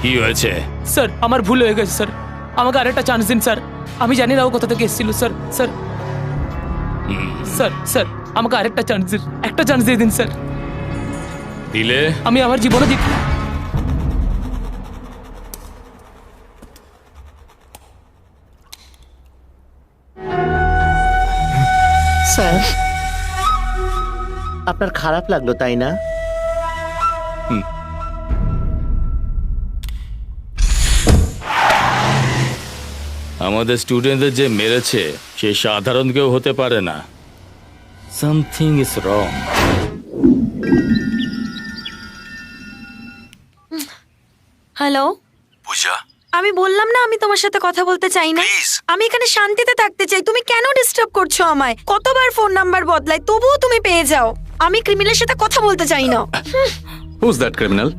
কি হয়েছে? স্যার আমার ভুল হয়ে গেছে স্যার, আমাকে আরেকটা চান্স দিন স্যার। আমি জানি না ও কোথা থেকে এসেছিল স্যার। স্যার স্যার স্যার আমাকে আরেকটা চান্স দিন, একটা চান্স দিয়ে দিন স্যার। দিলে আমি আমার জীবনে স্যার, আপনার খারাপ লাগলো তাই না? আমাদের স্টুডেন্টদের যে মেরেছে সে সাধারণ কেউ হতে পারে না। Something is wrong. হ্যালো, পূজা, আমি বললাম না আমি তোমার সাথে কথা বলতে চাই না। Please. আমি এখানে শান্তিতে থাকতে চাই, তুমি কেন ডিস্টার্ব করছো আমায়? কতবার ফোন নাম্বার বদলাই তবুও তুমি পেয়ে যাও। আমি ক্রিমিনালের সাথে কথা বলতে চাই না। Whose that criminal?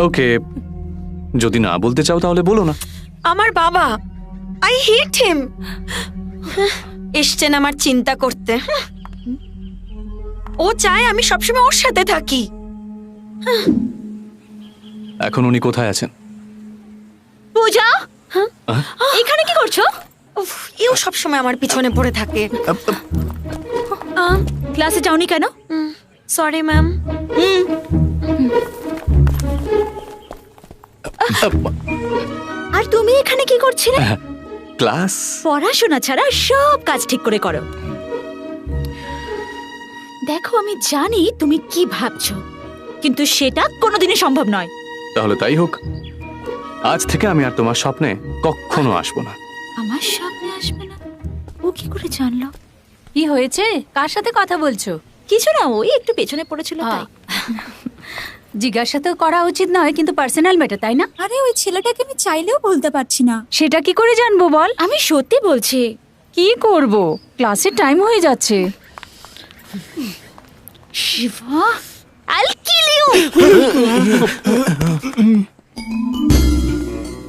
ওকে, যদি না বলতে চাও তাহলে বলো না। আমার বাবা, আই হেট হিম। এসছেন আমার চিন্তা করতে। ও চায় আমি সবসময় ওর সাথে থাকি। এখন উনি কোথায় আছেন? পূজা, এখানে কি করছো? উফ, এও সবসময় আমার পিছনে পড়ে থাকে। ক্লাসে যাওনি কেন? Sorry ma'am. আর তুমি এখানে কি করছিলে? ক্লাস? পড়াশোনা ছাড়া সব কাজ ঠিক করে করো। দেখো আমি জানি তুমি কি ভাবছো, কিন্তু সেটা কোনোদিনই সম্ভব নয়। তাহলে তাই হোক, আজ থেকে আমি আর তোমার স্বপ্নে কখনো আসবো না। আমার সামনে আসবে না? ও কি করে জানলো? কি হয়েছে? কার সাথে কথা বলছো? কিছু না, ওই একটু পেছনে পড়েছিল তাই। জিজ্ঞাসা তো করা উচিত নয়, কিন্তু পার্সোনাল ম্যাটার, তাই না? আরে ওই ছেলেটাকে আমি চাইলেও বলতে পারছি না। সেটা কি করে জানবো বল? আমি সত্যি বলছি। কি করব, ক্লাসের টাইম হয়ে যাচ্ছে। Shiba, I'll kill you!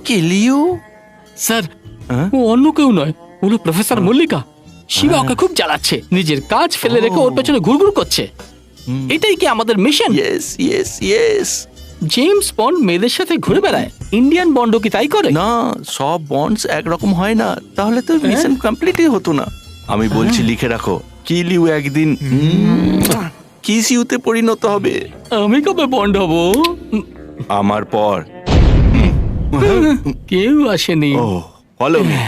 কিলিউ? Sir, ও অন্য কেউ নয়, হলো প্রফেসর মল্লিকা। শিবা ওকে খুব জ্বালাচ্ছে, নিজের কাজ ফেলে রেখে ওর পেছনে ঘুরঘুর করছে। এটাই কি আমাদের mission? Yes yes yes. James bond মেয়েদের সাথে ঘুরে বেড়ায়, ইন্ডিয়ান বন্ডও কি তাই করে? না, সব বন্ডস একরকম হয় না, তাহলে তো মিশন কমপ্লিটই হতো না। আমি বলছি লিখে রাখো, কিলিউ একদিন কিসিউতে পরিণত হবে। আমি কবে বন্ড হব? আমার পর। কেউ আসেনি। ও, ফলো মি।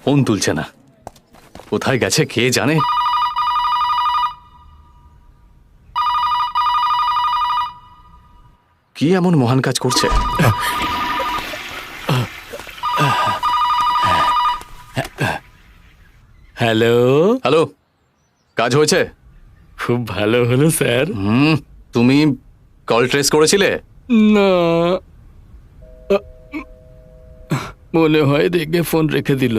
ফোন তুলছে না, কোথায় গেছে কে জানে। কি এমন মহান কাজ করছে? হ্যালো, হ্যালো, কাজ হয়েছে? খুব ভালো হলো স্যার। তুমি কল ট্রেস করেছিলে? না, মনে হয় দেখে ফোন রেখে দিল।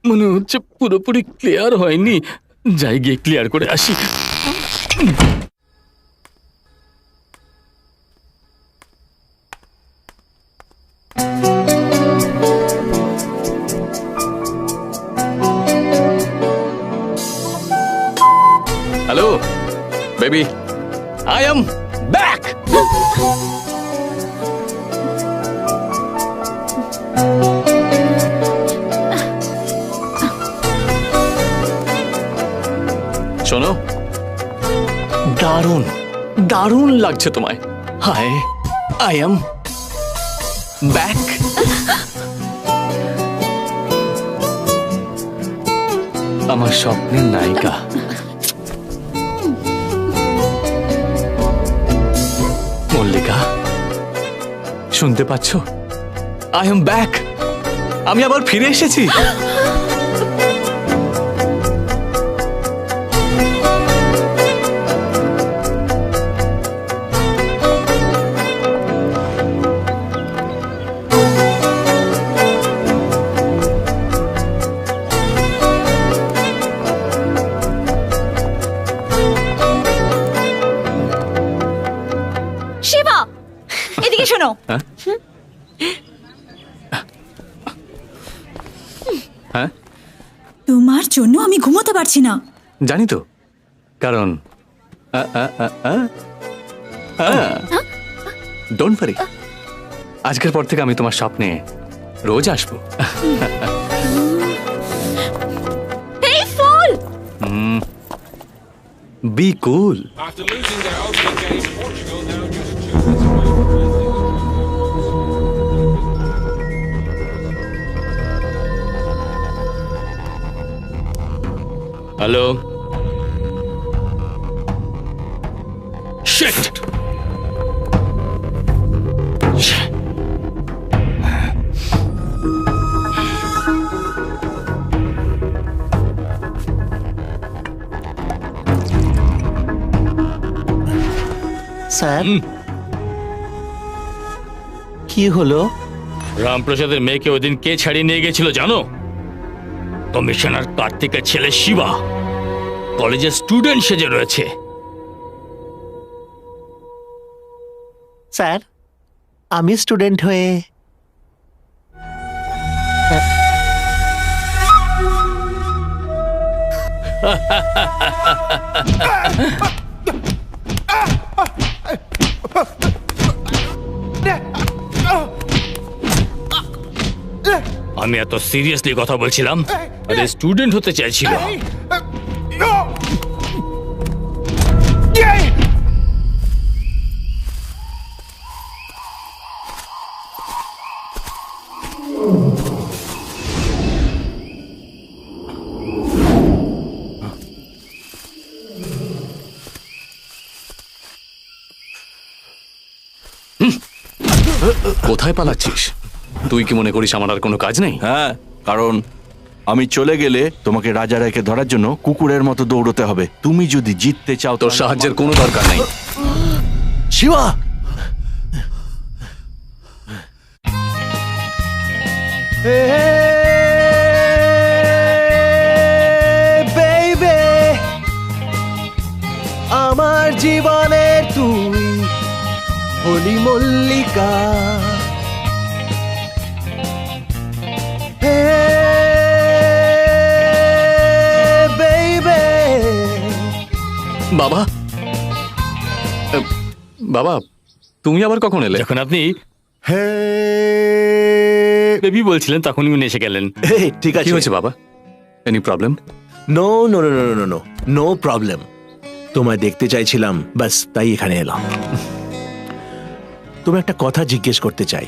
মনে হচ্ছে পুরোপুরি ক্লিয়ার হয়নি, যাই গিয়ে ক্লিয়ার করে আসি। Hello baby, I am back. শোনো, দারুণ দারুণ লাগছে তোমায়। হায়, আই এম ব্যাক। আমার স্বপ্নের নায়িকা। মল্লিকা, শুনতে পাচ্ছ? I am back. আমি আবার ফিরে এসেছি। শিবা, এদিকে শোনো। হ্যাঁ? হ্যাঁ, তোমার জন্য আমি ঘুমোতে পারছি না। জানি তো, কারণ ডোন্ট ওয়ারি, আজকের পর থেকে আমি তোমার স্বপ্নে রোজ আসবো। এই fool! Be cool. After losing their opening game, Portugal now just 2 points away. Hello shit sir কি হলো? রামপ্রসাদের মেয়েকে ওদিন কে ছাড়িয়ে নিয়ে গেছিল জানো? কমিশনার কার্তিকের ছেলে শিবা কলেজের স্টুডেন্ট সেজে রয়েছে। স্যার আমি স্টুডেন্ট হয়ে আমি এত সিরিয়াসলি কথা বলছিলাম, আরে স্টুডেন্ট হতে চাইছিল। কোথায় পালাচ্ছিস? তুই কি মনে করিস আমার আর কোনো কাজ নেই? হ্যাঁ, কারণ আমি চলে গেলে তোমাকে রাজা রায়কে ধরার জন্য কুকুরের মতো দৌড়তে হবে। তুমি যদি জিততে চাও তোর সাহায্যের কোনো দরকার নেই। শিবা বেইবে, আমার জীবনের তুই হলি মল্লিকা। বেইবে, বাবা, বাবা তুমি আবার কখন এলে? যখন আপনি হে বেবি বলছিলেন তখনই উনি এসে গেলেন। ঠিক কি আছে। হয়েছে বাবা? Any problem? No no no no no no no problem. তোমায় দেখতে চাইছিলাম, বাস তাই এখানে এলাম। তুমি একটা কথা জিজ্ঞেস করতে চাই।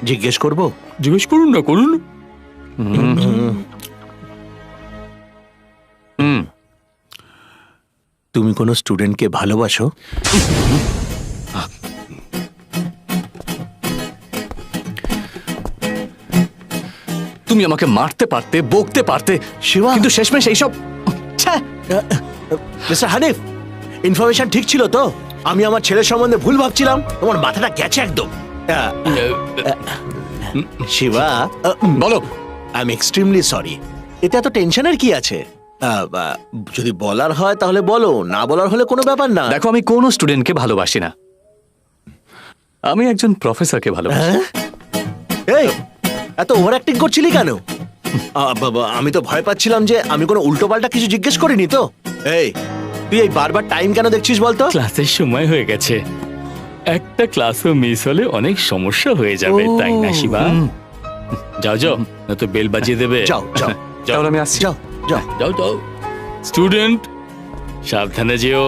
জিজ্ঞেস করব? জিজ্ঞেস করুন না, করুন। তুমি কোনো স্টুডেন্টকে ভালোবাসো? তুমি আমাকে মারতে পারতে, বকতে পারতে, শিবা। কিন্তু শেষমেশ এইসব। মিস্টার হানিফ, ইনফরমেশন ঠিক ছিল তো? আমি আমার ছেলের সম্বন্ধে ভুল ভাবছিলাম। তোমার মাথাটা গেছে একদম। শিবা, বলো। I am extremely sorry. এতে এত টেনশনের কি আছে? যদি বলার হয় তাহলে বলো, না বলার হলে কোনো ব্যাপার না। দেখো, আমি কোনো স্টুডেন্টকে ভালোবাসি না, আমি একজন প্রফেসরকে ভালোবাসি। এই এত ওভার অ্যাক্টিং করছিলি কেন? বাবা, আমি তো ভয় পাচ্ছিলাম যে আমি কোনো উল্টোপাল্টা কিছু জিজ্ঞেস করিনি তো। এই তুই এই বারবার টাইম কেন দেখছিস বলতো? ক্লাসের সময় হয়ে গেছে, একটা ক্লাসও মিস হলে অনেক সমস্যা হয়ে যাবে, তাই না শিবা? যাও যাও, না তো বেল বাজিয়ে দেবে। যাও যাও তাহলে আমি আসছি। যাও যাও যাও যাও। স্টুডেন্ট সাবধানে যেও।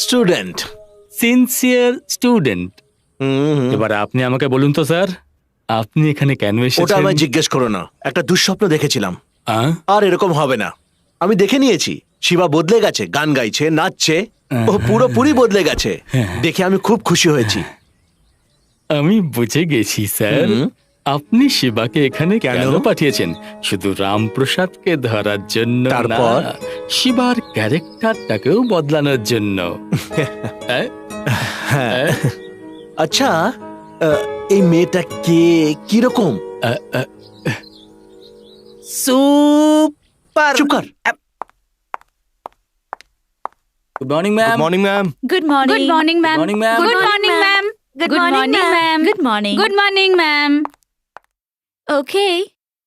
Student, sincere student. এবার আপনি আমাকে বলুন তো স্যার, আপনি এখানে কেন ওটা এসেছেন? আমায় জিজ্ঞেস করো না। একটা দুঃস্বপ্ন দেখেছিলাম, আহ? আর এরকম হবে না। আমি দেখে নিয়েছি, শিবা বদলে গেছে, গান গাইছে, নাচছে, ও পুরোপুরি বদলে গেছে। দেখে আমি খুব খুশি হয়েছি। আমি বুঝে গেছি স্যার, আপনি শিবাকে এখানে কেন? কেন পাঠিয়েছেন? শুধু রামপ্রসাদকে ধরার জন্য না, তারপর? শিবার ক্যারেক্টারটাকেও বদলানোর জন্য। আচ্ছা, এই মেয়েটা কে, কিরকম? সুপার। চুপ কর। Good morning ma'am. Morning ma'am. Good morning. Good morning ma'am. Morning ma'am. Good morning ma'am. Good morning ma'am. Good morning. Good morning ma'am. Okay,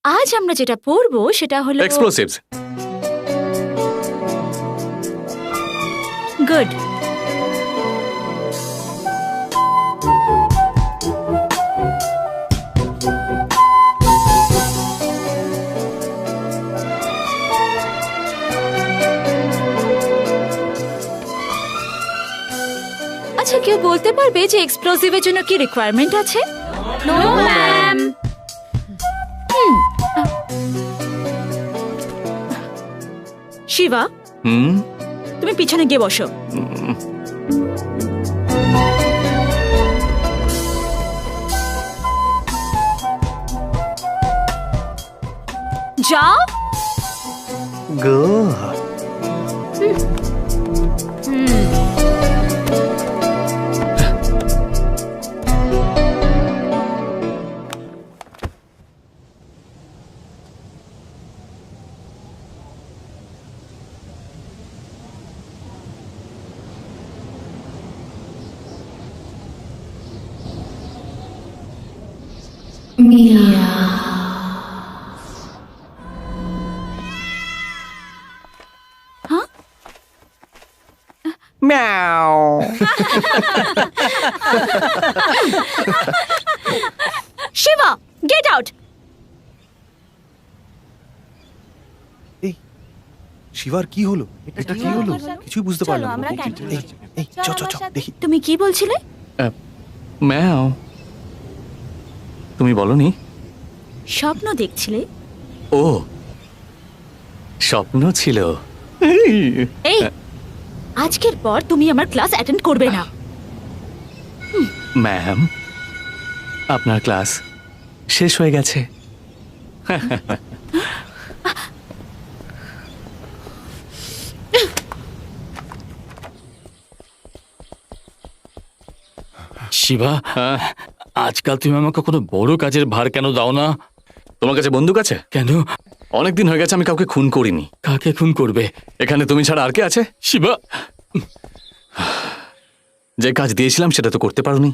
আজ আমরা যেটা পড়বো সেটা হলো এক্সপ্লোসিভস। গুড। আচ্ছা, কেউ বলতে পারবে যে এক্সপ্লোসিভের জন্য কি রিকোয়ারমেন্ট আছে? No ma'am. শিবা, তুমি পিছনে গিয়ে বসো। যাও। গুড। Shiva, get out. শিবার কি হলো? এটা কি হলো? কিছুই বুঝতে পারলাম না। এই চ চ চ দেখি। তুমি কি বলছিলে? ম্যাও, তুমি বলনি? স্বপ্ন দেখছিলে? ও, স্বপ্ন ছিল। এই, আজকের পর তুমি আমার ক্লাস অ্যাটেন্ড করবে না। ম্যাম, আপনার ক্লাস শেষ হয়ে গেছে। শিবা, আজকাল তুমি আমাকে কোনো বড় কাজের ভার কেন দাও না? তোমার কাছে বন্দুক আছে? কেন? অনেকদিন হয়ে গেছে আমি কাউকে খুন করিনি। কাকে খুন করবে? এখানে তুমি ছাড়া আর কে আছে? শিবা, যে কাজ দিয়েছিলাম সেটা তো করতে পারোনি,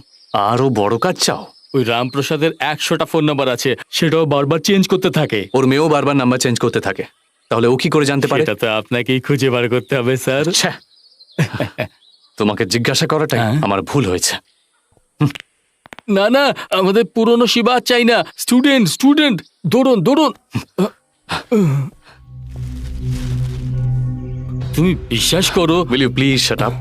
আরো বড় কাজ চাও? ওই রামপ্রসাদের 100টা ফোন নাম্বার আছে, সেটাও বারবার চেঞ্জ করতে থাকে। ওর মেয়েও বারবার নাম্বার চেঞ্জ করতে থাকে, তাহলে ও কি করে জানতে পারে? এটা তো আপনাকেই খুঁজে বার করতে হবে স্যার। ছ্যা, তোমাকে জিজ্ঞাসা করাটাই আমার ভুল হয়েছে। না না, আমাদের পুরনো শিবা চাই না। Student student, দৌড়ুন দৌড়ুন। তুমি বিশ্বাস করো। Will you please shut up?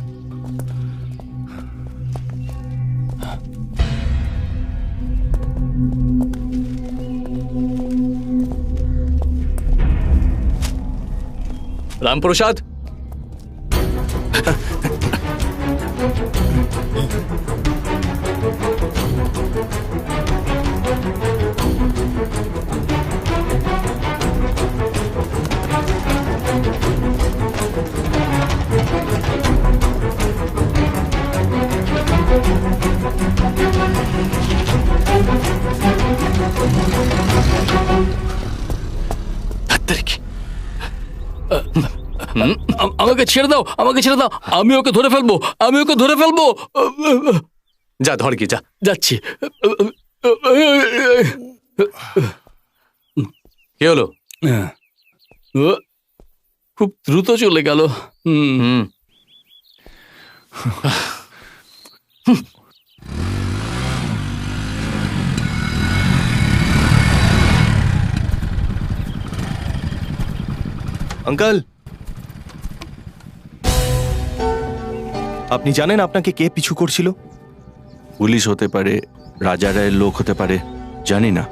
Ramprasad, আমাকে ছেড়ে দাও, আমাকে ছেড়ে দাও। আমি ওকে ধরে ফেলবো, আমি ওকে ধরে ফেলবো। যা ধর কি, যা। যাচ্ছি। কি হলো? খুব দ্রুত চলে গেল। হুম, আঙ্কেল, আপনি জানেন আপনাকে কে পিছু করছিল? পুলিশ হতে পারে, রাজা রায়ের লোক হতে পারে, জানি না।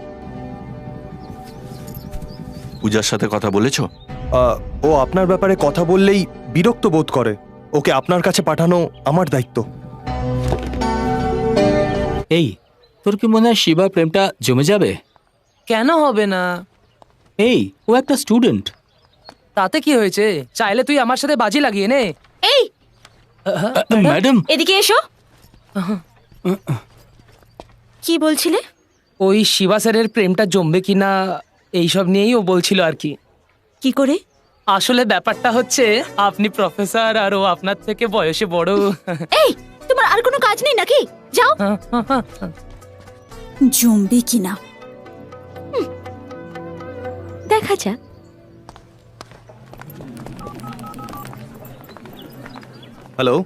পূজার সাথে কথা বলেছো? ও আপনার ব্যাপারে কথা বললেই বিরক্ত বোধ করে। ওকে আপনার কাছে পাঠানো আমার দায়িত্ব। এই, তোর কি মনে হয় শিবা প্রেমটা জমে যাবে? কেন হবে না? এই, ও একটা স্টুডেন্ট। তাতে কি হয়েছে? চাইলে তুই আমার সাথে বাজি লাগিয়ে নে। এই, ম্যাডাম, এদিকে এসো। কি বলছিলে? ওই শিবা স্যারের প্রেমটা জমবে কিনা এইসব নিয়েই ও বলছিল আর কি। কি করে? আসলে ব্যাপারটা হচ্ছে আপনি প্রফেসর আর ও আপনার থেকে বয়সে বড়। এই, তোমার আর কোনো কাজ নেই নাকি? যাও। জমবে কিনা দেখা যাক। হ্যালো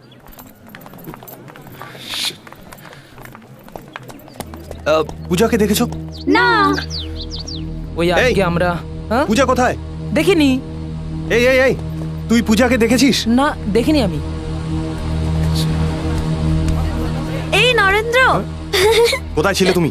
পূজাকে দেখেছো? না ওই আজকে আমরা হ্যাঁ পূজা কোথায়? দেখিনি। এই এই এই তুই পূজাকে দেখেছিস? না দেখিনি আমি। এই নরেন্দ্র, কোথায় ছিলে তুমি?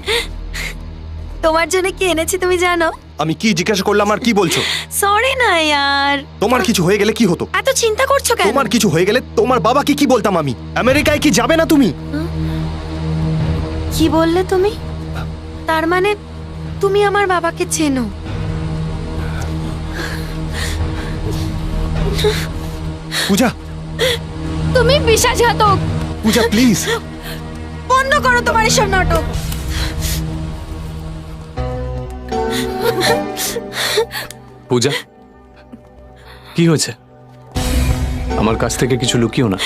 তোমার জন্য কি এনেছি তুমি জানো? আমি কি জিজ্ঞাসা করলাম আর কি বলছো? সরি না यार। তোমার কিছু হয়ে গেলে কি হতো? এত চিন্তা করছো কেন? তোমার কিছু হয়ে গেলে তোমার বাবাকে কি বলতাম আমি? আমেরিকায় কি যাবে না তুমি? কি বললে তুমি? তার মানে তুমি আমার বাবাকে চেনো? পূজা, তুমি বিশ্বাসঘাতক। পূজা প্লিজ। বন্ধ করো তোমার এসব নাটক। পূজা, কি হয়েছে? আমার কাছ থেকে কিছু লুকিও না।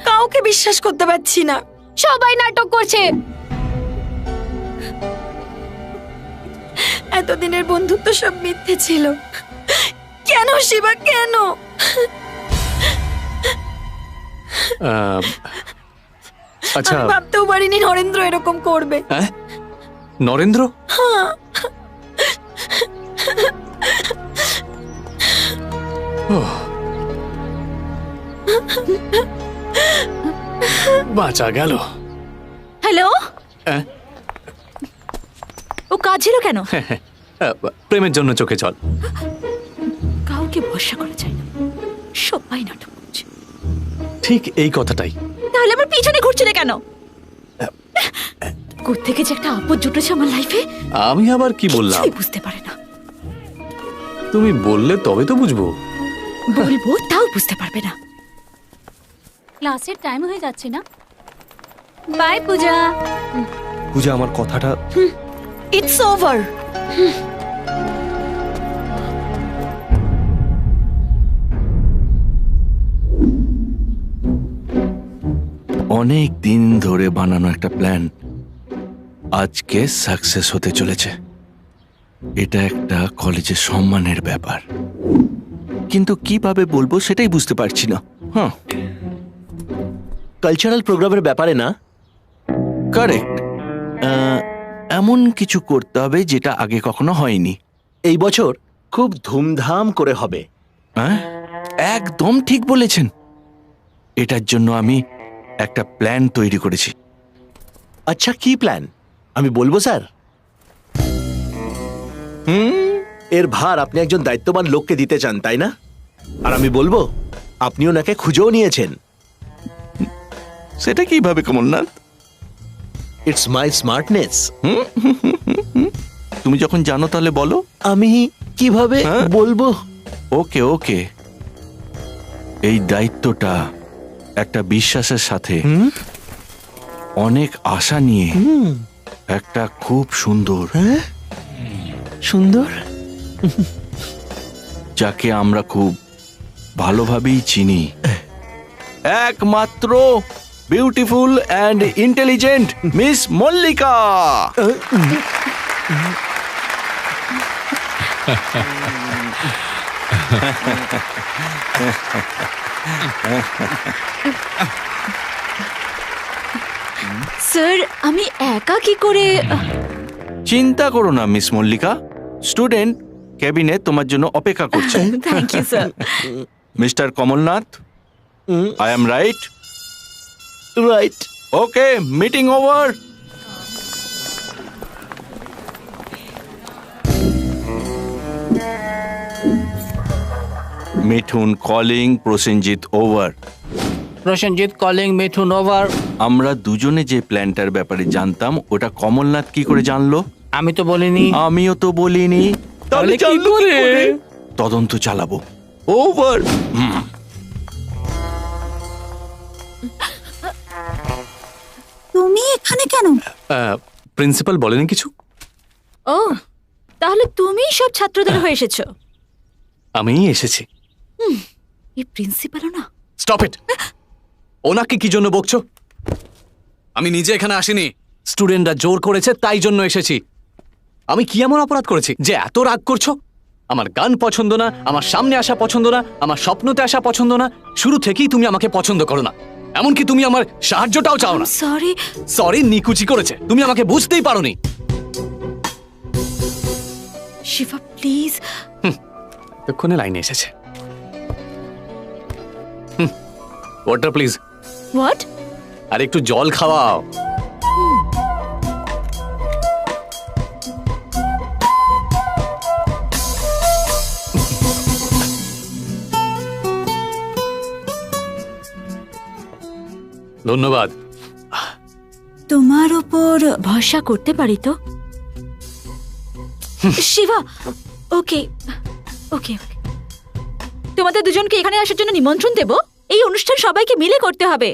কাউকে বিশ্বাস করতে পারছি না। সবাই নাটক করছে। এতদিনের বন্ধুত্ব সব মিথ্যে ছিল। কেন শিবা, কেন? আচ্ছা, আমি ভাবতেও পারিনি নরেন্দ্র এরকম করবে। হ্যাঁ? নরেন্দ্র? ওহ। বাঁচা গেল। হ্যালো, হ্যাঁ? ও কাজ ছিল কেন? প্রেমের জন্য চোখে জল। কাউকে ভরসা করা যায় না, সবাই নাটক করছে। ঠিক এই কথাটাই। তাহলে আমার পিছনে ঘুরছিলে কেন? কোত্থেকে যে একটা আপদ জুটেছে আমার লাইফে, আমি আবার কি বললাম? কিছুই বুঝতে পারে না। তুমি বললে তবে তো বুঝবো। বলবো তাও বুঝতে পারবে না। ক্লাসের টাইম হয়ে যাচ্ছে না? বাই পূজা। পূজা আমার কথাটা ইটস ওভার। অনেক দিন ধরে বানানো একটা প্ল্যান আজকে সাকসেস হতে চলেছে। এটা একটা কলেজের সম্মানের ব্যাপার, কিন্তু কিভাবে বলবো সেটাই বুঝতে পারছি না। হ্যাঁ, কালচারাল প্রোগ্রামের ব্যাপারে না? কারেক্ট। এমন কিছু করতে হবে যেটা আগে কখনো হয়নি। এই বছর খুব ধুমধাম করে হবে। হ্যাঁ, একদম ঠিক বলেছেন। এটার জন্য আমি একটা প্ল্যান তৈরি করেছি। আচ্ছা, কি প্ল্যান? আমি বলবো স্যার। এর ভার আপনি একজন দায়িত্ববান লোককে দিতে চান, তাই না? আর আমি বলবো আপনি ওনাকে খুঁজেও নিয়েছেন। সেটা কিভাবে কমলনাথ? It's my smartness. তুমি যখন জানো তাহলে বলো। আমি কিভাবে বলবো? ওকে ওকে, এই দায়িত্বটা একটা বিশ্বাসের সাথে, অনেক আশা নিয়ে, একটা খুব সুন্দর সুন্দর, যাকে আমরা খুব ভালোভাবেই চিনি, একমাত্র beautiful and intelligent miss Mallika. Sir, আমি একা কি করে? চিন্তা করো না মিস মল্লিকা, স্টুডেন্ট ক্যাবিনে তোমার জন্য অপেক্ষা করছে। Thank you sir. Mister Kamalnath, I am right? Right. Okay, meeting over. Mithun calling, Prosenjit over. Prosenjit calling, Mithun over. আমরা দুজনে যে প্ল্যানটার ব্যাপারে জানতাম ওটা কমলনাথ কি করে জানলো? আমি তো বলিনি। আমিও তো বলিনি। তাহলে কি জানলো করে? তদন্ত চালাবো। ওভার। তুমি এখানে কেন? প্রিন্সিপাল বলেনি কিছু? ও, তাহলে তুমি সব ছাত্রদের হয়ে এসেছো? আমিই এসেছি। এই প্রিন্সিপালও না। Stop it! ওনাকে কি জন্য বকছো? আমি নিজে এখানে আসিনি, স্টুডেন্টরা জোর করেছে তাই জন্য এসেছি। আমি কি এমন অপরাধ করেছি যে এত রাগ করছো? আমার গান পছন্দ না, আমার সামনে আসা পছন্দ না, আমার স্বপ্নতে আসা পছন্দ না। শুরু থেকেই তুমি আমাকে পছন্দ করো না। এমনকি তুমি আমার সাহায্যটাও চাও না। সরি। সরি নিকুচি করেছে, তুমি আমাকে বুঝতেই পারোনি। শিবা প্লিজ। এক্ষুনি লাইনে এসেছে। Water please. হোয়াট? আর একটু জল খাওয়াও। ধন্যবাদ। তোমার ওপর ভরসা করতে পারি তো? শিবা, ওকে ওকে ওকে। তোমাদের দুজনকে এখানে আসার জন্য নিমন্ত্রণ দেব। এই অনুষ্ঠান সবাইকে মিলে করতে হবে।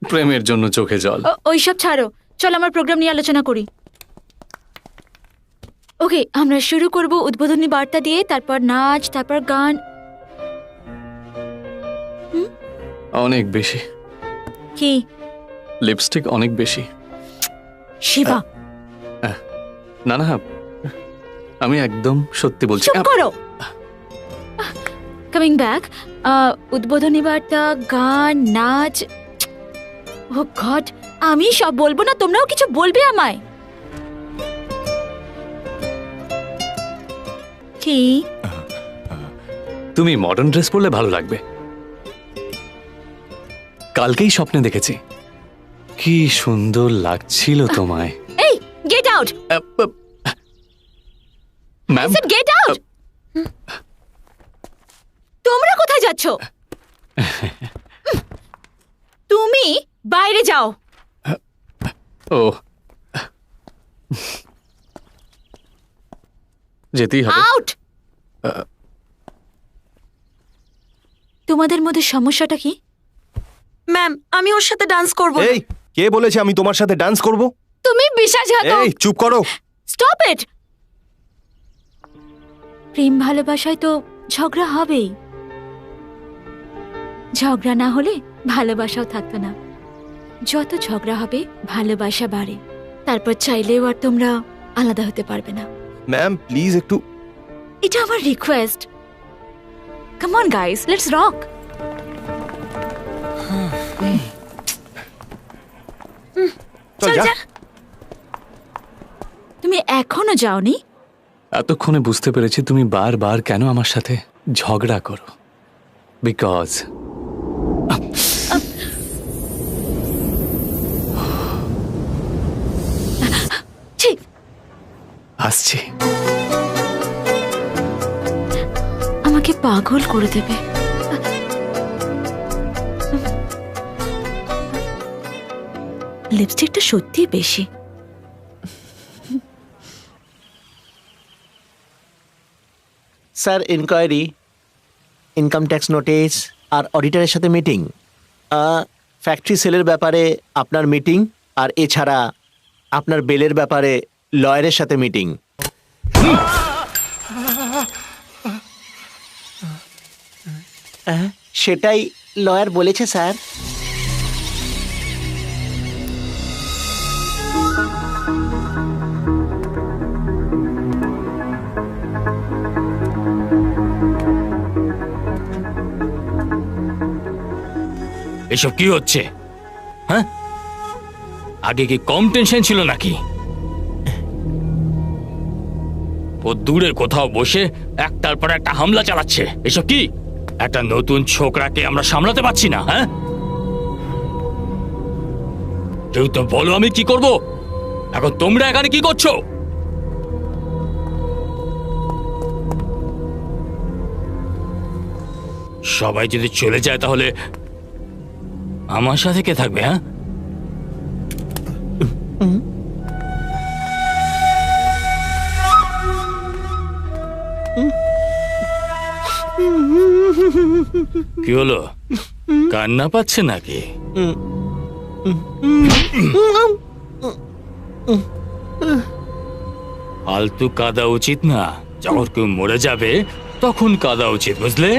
প্রেমের জন্য চোখে জল। ওইসব ছাড়ো, চল আমার প্রোগ্রাম নিয়ে আলোচনা করি। ওকে, আমরা শুরু করব উদ্বোধনী বার্তা দিয়ে, তারপর নাচ, তারপর গান। অনেক বেশি। কি? লিপস্টিক অনেক বেশি। শিবা, না না, আমি একদম সত্যি বলছি। চুপ করো। কামিং ব্যাক, উদ্বোধনী বার্তা, গান, নাচ। ও গড, আমি সব বলবো না, তোমরাও কিছু বলবে আমায়? কি? তুমি মডার্ন ড্রেস পরলে ভালো লাগবে। কালকেই স্বপ্নে দেখেছি, কি সুন্দর লাগছিল তোমায়। এই, get out. Ma'am, get out. তোমরা কোথায় যাচ্ছ? তুমি বাইরে যাও। ও, যেতেই হবে। আউট। তোমাদের মধ্যে সমস্যাটা কি? ম্যাম, আমি ওর সাথে ডান্স করব। এই, কে বলেছে আমি তোমার সাথে ডান্স করব? তুমি বিশ্বাসঘাতক। এই, চুপ করো। Stop it. প্রেম ভালোবাসায় তো ঝগড়া হবেই। ঝগড়া না হলে ভালোবাসাও থাকতো না। যত ঝগড়া হবে ভালোবাসা বাড়ে, তারপর চাইলেও আর তোমরা আলাদা হতে পারবে না। ম্যাম প্লিজ একটু। এটা আমার request. Come on guys, let's rock. চল যা। তুমি এখনো যাওনি? এতক্ষণে বুঝতে পেরেছি তুমি বারবার কেন আমার সাথে ঝগড়া করো। বিকজ ঠিক আসছি। আমাকে পাগল করে দেবে। লিপস্টিকটা সত্যি বেশি। Sir, inquiry, income tax notice আর অডিটরের সাথে মিটিং, ফ্যাক্টরি সেলের ব্যাপারে আপনার মিটিং, আর এছাড়া আপনার বেলের ব্যাপারে লয়ারের সাথে মিটিং। সেটাই লয়ার বলেছে স্যার। এসব কি হচ্ছে? হ্যাঁ, আগে কি কম টেনশন ছিল নাকি? ও দূরে কোথাও বসে একটার পর একটা হামলা চালাচ্ছে। এসব কি? একটা নতুন ছোকরাকে আমরা সামলাতে পারছি না। হ্যাঁ, কেউ তো বলো আমি কি করব? এখন তোমরা এখানে কি করছো? সবাই যদি চলে যায় তাহলে আমার সাথে কে থাকবে? হ্যাঁ, কি হলো? কান্না পাচ্ছে নাকি? ফালতু কাঁদা উচিত না। যখন কেউ মরে যাবে তখন কাঁদা উচিত, বুঝলে?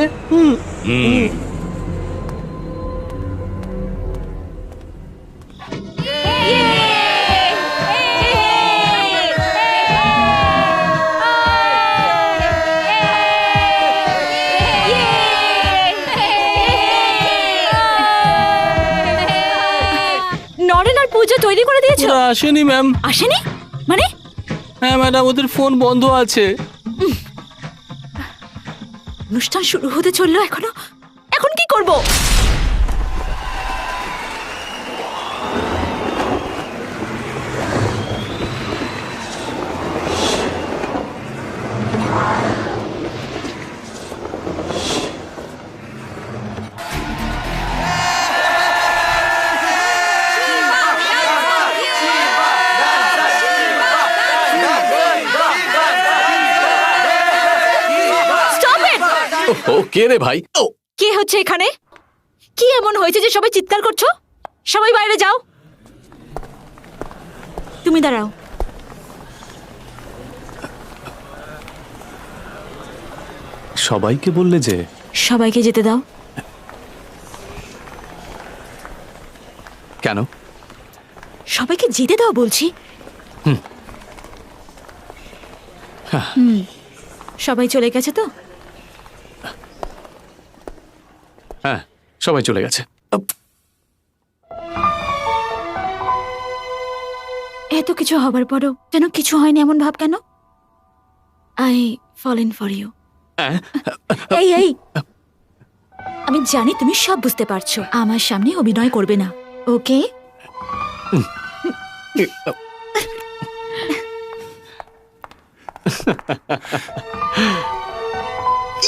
তৈরি করে দিয়েছো? ওরা আসেনি ম্যাম। আসেনি মানে? হ্যাঁ ম্যাডাম, ওদের ফোন বন্ধ আছে। অনুষ্ঠান শুরু হতে চললো, এখন কি করব? Stop it! ও কে রে ভাই? ও কি হচ্ছে এখানে? কি এমন হয়েছে যে সবাই চিৎকার করছো? সবাই বাইরে যাও। তুমি দাঁড়াও। সবাইকে বললে যে? সবাইকে যেতে দাও। কেন? সবাইকে যেতে দাও বলছি। সবাই চলে গেছে তো? হ্যাঁ, সবাই চলে গেছে। এত কিছু হবার পরও যেন কিছু হয়নি এমন ভাব কেন? I fall in for you. এই আমি জানি তুমি সব বুঝতে পারছো। আমার সামনে অভিনয় করবে না, ওকে?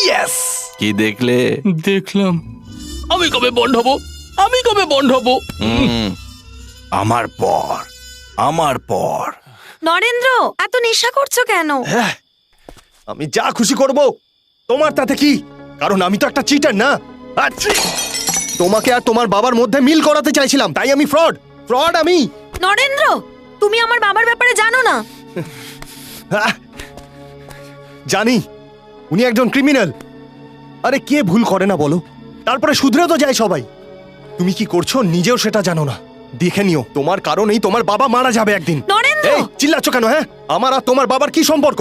ইয়েস! কি দেখলে? দেখলাম। আমি কবে বন্ধ হব? আমার পর নরেন্দ্র, এত নেশা করছো কেন? হ্যাঁ, আমি যা খুশি করব, তোমার তাতে কি? কারণ আমি তো একটা চিটার না। আচ্ছা, তোমাকে আর তোমার বাবার মধ্যে মিল করাতে চাইছিলাম, তাই আমি ফ্রড আমি। নরেন্দ্র, তুমি আমার বাবার ব্যাপারে জানো না? আহ, জানি উনি একজন ক্রিমিনাল। আরে কে ভুল করে না বলো? তারপরে শুধরে তো যায় সবাই। তুমি কি করছো নিজেও সেটা জানো না। দেখে নিও, তোমার কারণেই তোমার বাবা মারা যাবে একদিন। নরেন্দ্র! এই চিল্লাচ্ছ কেন? হ্যাঁ, আমার আর তোমার বাবার কি সম্পর্ক?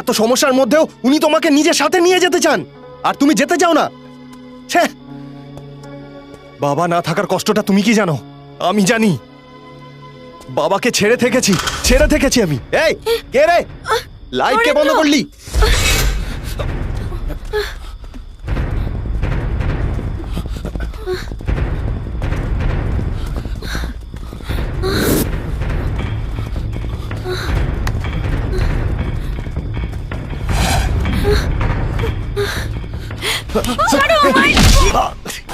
এত সমস্যার মধ্যেও উনি তোমাকে নিজের সাথে নিয়ে যেতে চান, আর তুমি যেতে চাও না। ছ্যা! বাবা না থাকার কষ্টটা তুমি কি জানো? আমি জানি। বাবাকে ছেড়ে থেকেছি আমি। এই কে রে? লাইট কে বন্ধ করলি? ছাড়ো আমায়!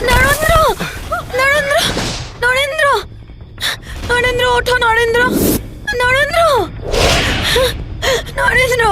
নরেন্দ্র! নরেন্দ্র! নরেন্দ্র! নরেন্দ্র, ওঠো নরেন্দ্র! নরেন্দ্র! নরেন্দ্র!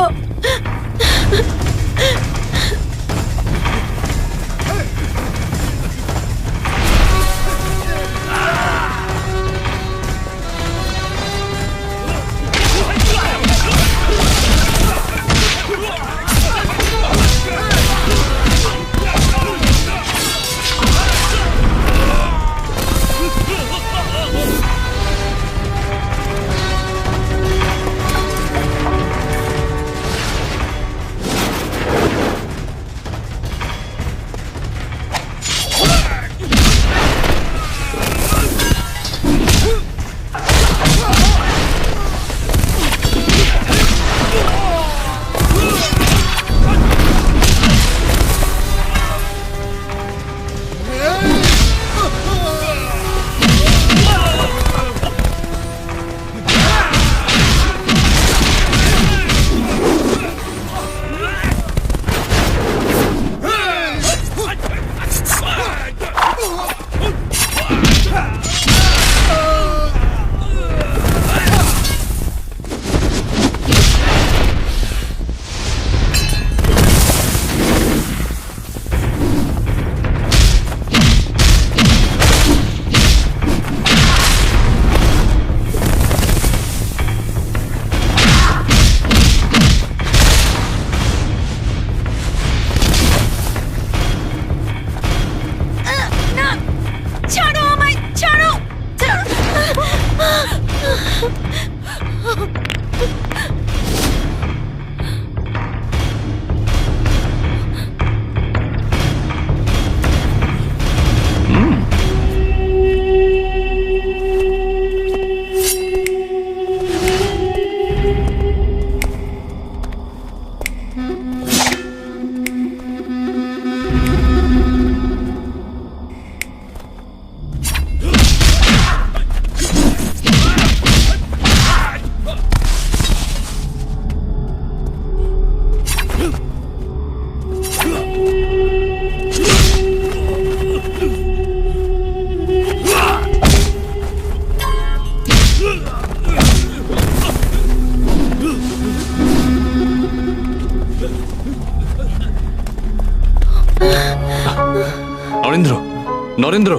নরেন্দ্র, নরেন্দ্র,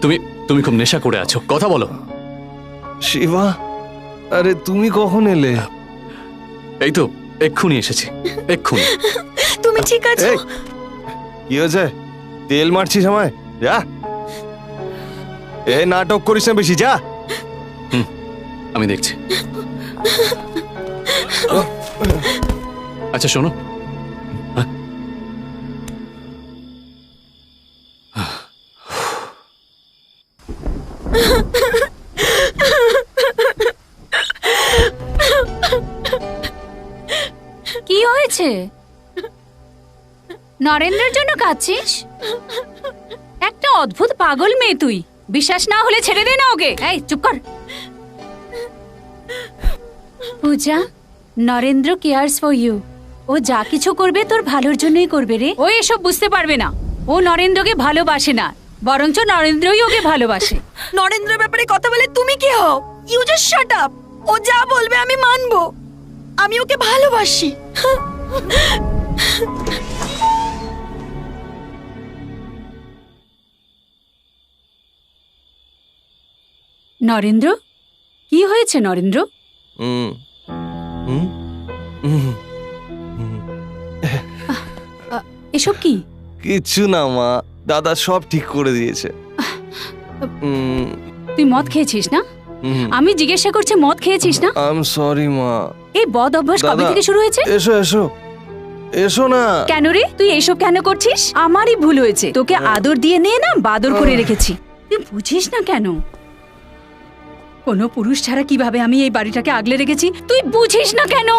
তুমি তুমি খুব নেশা করে আছো, কথা বলো। শিবা, আরে তুমি কখন এলে? এই তো এক্ষুনি এসেছি, এক্ষুনি। তুমি ঠিক আছো? এই, কি হয়েছে? তেল মারছিস আমায়? যা, এ নাটক করিস না বেশি, যা। আমি দেখছি। আচ্ছা শোনো, কি হয়েছে? নরেন্দ্রের জন্য কাঁদছিস? একটা অদ্ভুত পাগল মেয়ে তুই। বিশ্বাস না হলে ছেড়ে দে না ওকে। এই চুপ কর। পূজা, নরেন্দ্র কেয়ার্স ফর ইউ। ও যা কিছু করবে তোর ভালোর জন্যই করবে রে। ও এসব বুঝতে পারবে না। ও নরেন্দ্রকে ভালোবাসে না, বরঞ্চ নরেন্দ্রই ওকে ভালোবাসে। নরেন্দ্রের ব্যাপারে কথা বলে তুমি কি হও? You just shut up. ও যা বলবে আমি মানবো। আমি ওকে ভালোবাসি। নরেন্দ্র, কি হয়েছে নরেন্দ্র? হুম হুম হুম। এসব কি? কিচ্ছু না মা, দাদা সব ঠিক করে দিয়েছে। তুই মদ খেয়েছিস না? আমি জিজ্ঞাসা করছি, মদ খেয়েছিস না? আই এম সরি মা। এই বদ অভ্যাস কবে দাদা, থেকে শুরু হয়েছে? এসো এসো এসো না। কেন রে, তুই এইসব কেন করছিস? আমারই ভুল হয়েছে, তোকে আদর দিয়ে নিয়ে না বাদর করে রেখেছি। তুই বুঝিস না কেন? কোনো পুরুষ ছাড়া কিভাবে আমি এই বাড়িটাকে আগলে রেখেছি, তুই বুঝিস না কেন?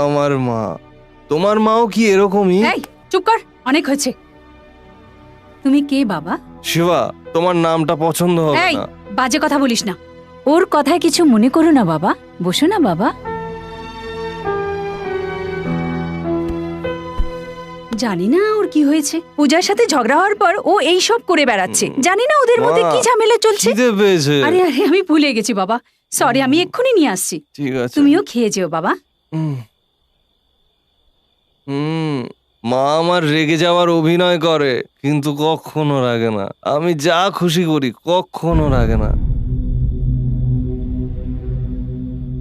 আমার মা, তোমার মাও কি এরকমই? এই চুপ কর, অনেক হয়েছে। তুমি কে বাবা? শিবা, তোমার নামটা পছন্দ হবে এই না। বাজে কথা বলিস না। ওর কথায় কিছু মনে করো না বাবা, বসো না বাবা। জানি না ওর কি হয়েছে। পূজার সাথে ঝগড়া হওয়ার পর ও এই সব করে বেড়াচ্ছে। জানি না ওদের মধ্যে মা, কি ঝামেলা চলছে। খিদে পেয়েছে। আরে আরে আমি ভুলে গেছি বাবা, সরি, আমি এক্ষুনি নিয়ে আসছি। ঠিক আছে। তুমিও খেয়ে যেও বাবা। হুম মা আমার রেগে যাওয়ার অভিনয় করে, কিন্তু কখনো রাগে না। আমি যা খুশি করি কখনো রাগে না।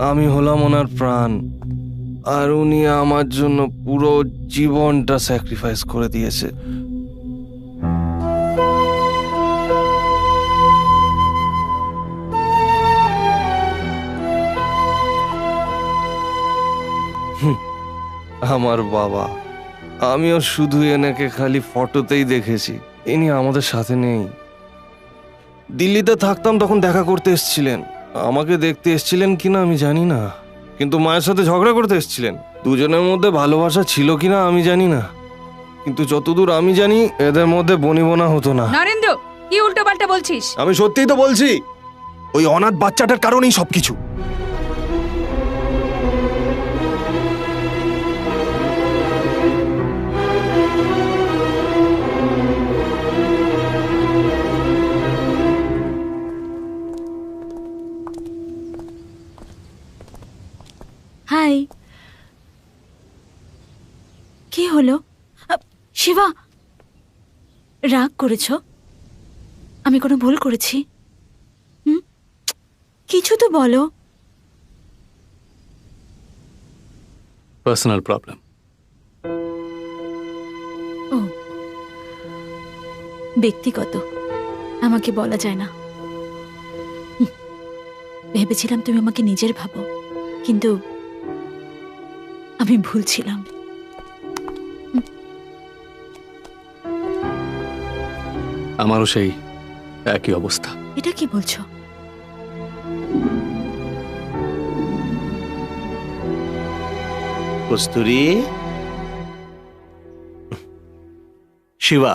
আমি হলাম ওনার প্রাণ, আর উনি আমার জন্য পুরো জীবনটা স্যাক্রিফাইস করে দিয়েছে। আমার বাবা, আমিও শুধু এনাকে খালি ফটোতেই দেখেছি, ইনি আমাদের সাথে নেই। দিল্লিতে থাকতাম তখন দেখা করতে এসেছিলেন, আমাকে দেখতে এসেছিলেন কিনা আমি জানি না, কিন্তু মায়ের সাথে ঝগড়া করতে এসেছিলেন। দুজনের মধ্যে ভালোবাসা ছিল কিনা আমি জানি না, কিন্তু যতদূর আমি জানি এদের মধ্যে বনিবনা হতো না। নরেন্দ্র, কি উল্টো পাল্টা বলছিস? আমি সত্যিই তো বলছি, ওই অনাথ বাচ্চাটার কারণেই সবকিছু। হাই, কি হলো? শিবা, রাগ করেছো? আমি কোনো ভুল করেছি? কিছু তো বলো। Personal problem. ও, ব্যক্তিগত, আমাকে বলা যায় না। ভেবেছিলাম তুমি আমাকে নিজের ভাবো, কিন্তু আমি ভুল ছিলাম। আমারও সেই একই অবস্থা। এটা কি বলছো? কস্তুরী, শিবা,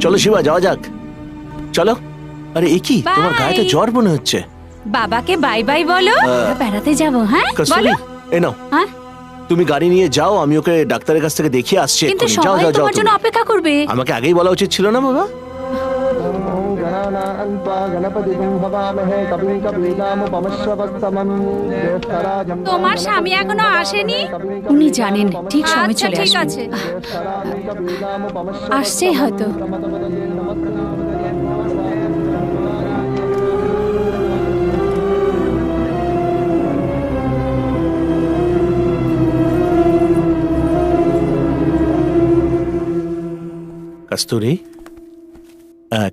চলো শিবা, যাওয়া যাক, চলো। আরে এ কি, তোমার Bye. গায়ে তো জ্বর মনে হচ্ছে। বাবাকে বাই বাই বলো, আমরা বেড়াতে যাবো। হ্যাঁ কস্তুরী, বলো। এ নাও, হ্যাঁ তুমি গাড়ি নিয়ে যাও, আমি ওকে ডাক্তারের কাছ থেকে দেখিয়ে আসছি কিন্তু এক্ষুনি। যাও সবাই যাও যাও তোমার জন্য তুমি। অপেক্ষা করবে। আমাকে আগেই বলা উচিত ছিল না বাবা? তোমার স্বামী এখনো আসেনি? উনি জানেন ঠিক সময় চলে ঠিক আসবে। আছে। আসছেই হয়তো। কস্তুরী,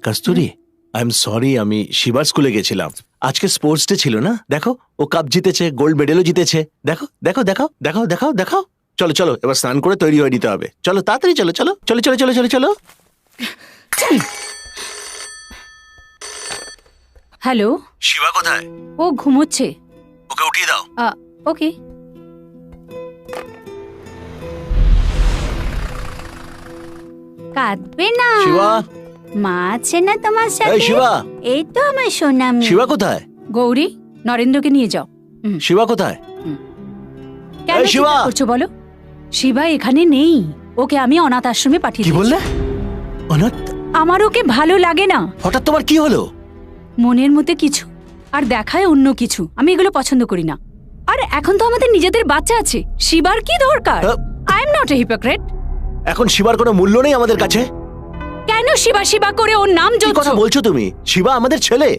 কস্তুরী, আই এম সরি, আমি শিবার স্কুলে গেছিলাম। আজকে স্পোর্টস ডে ছিল না, দেখো ও কাপ জিতেছে, গোল্ড মেডেলও জিতেছে। দেখো দেখো দেখাও দেখাও দেখাও দেখাও। চলো চলো, এবার স্নান করে তৈরি হয়ে নিতে হবে। চলো তাড়াতাড়ি, চলো চলো চলো চলো চলো চলো চলো। হ্যালো, শিবা কোথায়? ও ঘুমোচ্ছে। ওকে উঠিয়ে দাও। ওকে। কাঁদবে না, শিবা, মা আছে না তোমার এই সাথে? শিবা, এই তো আমার সোনা মেয়ে। শিবা কোথায়? গৌরী, নরেন্দ্রকে নিয়ে যাও। শিবা কোথায়? কেন এই শিবা! চিন্তা করছো বলো? শিবা এখানে নেই, ওকে আমি অনাথ আশ্রমে পাঠিয়ে কি দিয়েছি। বললে? অনাথ? আমার ওকে ভালো লাগে না, হঠাৎ তোমার কি হলো? মনের মধ্যে কিছু আর দেখায় অন্য কিছু। আমি এগুলো পছন্দ করি না। আর এখন তো আমাদের নিজেদের বাচ্চা আছে, শিবার কি দরকার? I am not a hypocrite. এখন শিবার কোনো মূল্য নেই আমাদের কাছে? কেন শিবা শিবা করে ওর নাম কি কথা জপছো? বলছো তুমি? শিবা আমাদের ছেলে,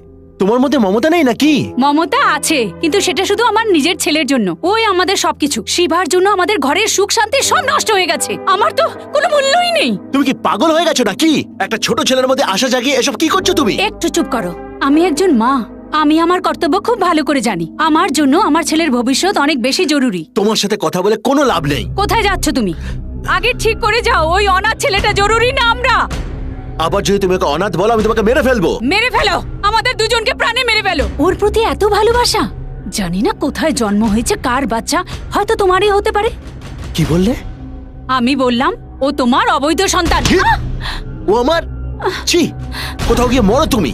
তোমার মধ্যে মমতা নেই নাকি? মমতা আছে, কিন্তু সেটা শুধু আমার নিজের ছেলের জন্য। ওই আমাদের সবকিছু। শিবার জন্য আমাদের ঘরের সুখ শান্তি সব নষ্ট হয়ে গেছে। আমার তো কোনো মূল্যই নেই। তুমি কি পাগল হয়ে গেছো নাকি? একটা ছোট ছেলের মধ্যে আশা জাগিয়ে এসব কি করছো তুমি? একটু চুপ করো। আমি একজন মা, আমি আমার কর্তব্য খুব ভালো করে জানি। আমার জন্য আমার ছেলের ভবিষ্যৎ অনেক বেশি জরুরি। তোমার সাথে কথা বলে কোনো লাভ নেই। কোথায় যাচ্ছ তুমি? আগে ঠিক করে যাও, ওই অনাথ ছেলেটা জরুরি না আমরা? আবার যদি তুমি ওকে অনাথ বলো, আমি তোমাকে মেরে ফেলবো। মেরে ফেলো, আমাদের দুজনকে প্রাণে মেরে ফেলো। ওর প্রতি এত ভালোবাসা, জানি না কোথায় জন্ম হয়েছে, কার বাচ্চা, হয়তো তোমারই হতে পারে। কি বললে? আমি বললাম ও তোমার অবৈধ সন্তান। কি? ও আমার? ছি, কোথাও গিয়ে মরো তুমি।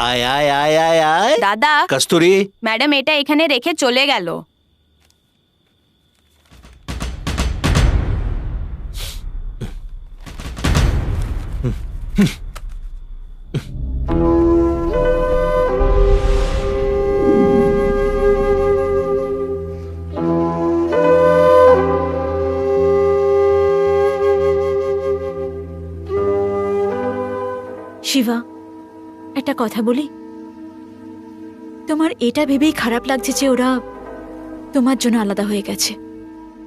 আয় আয় আয় আয় আয়। দাদা, কস্তুরী, ম্যাডাম এটা এখানে রেখে চলে গেল। শিবা, একটা কথা বলি? তোমার এটা ভেবেই খারাপ লাগছে যে ওরা তোমার জন্য আলাদা হয়ে গেছে,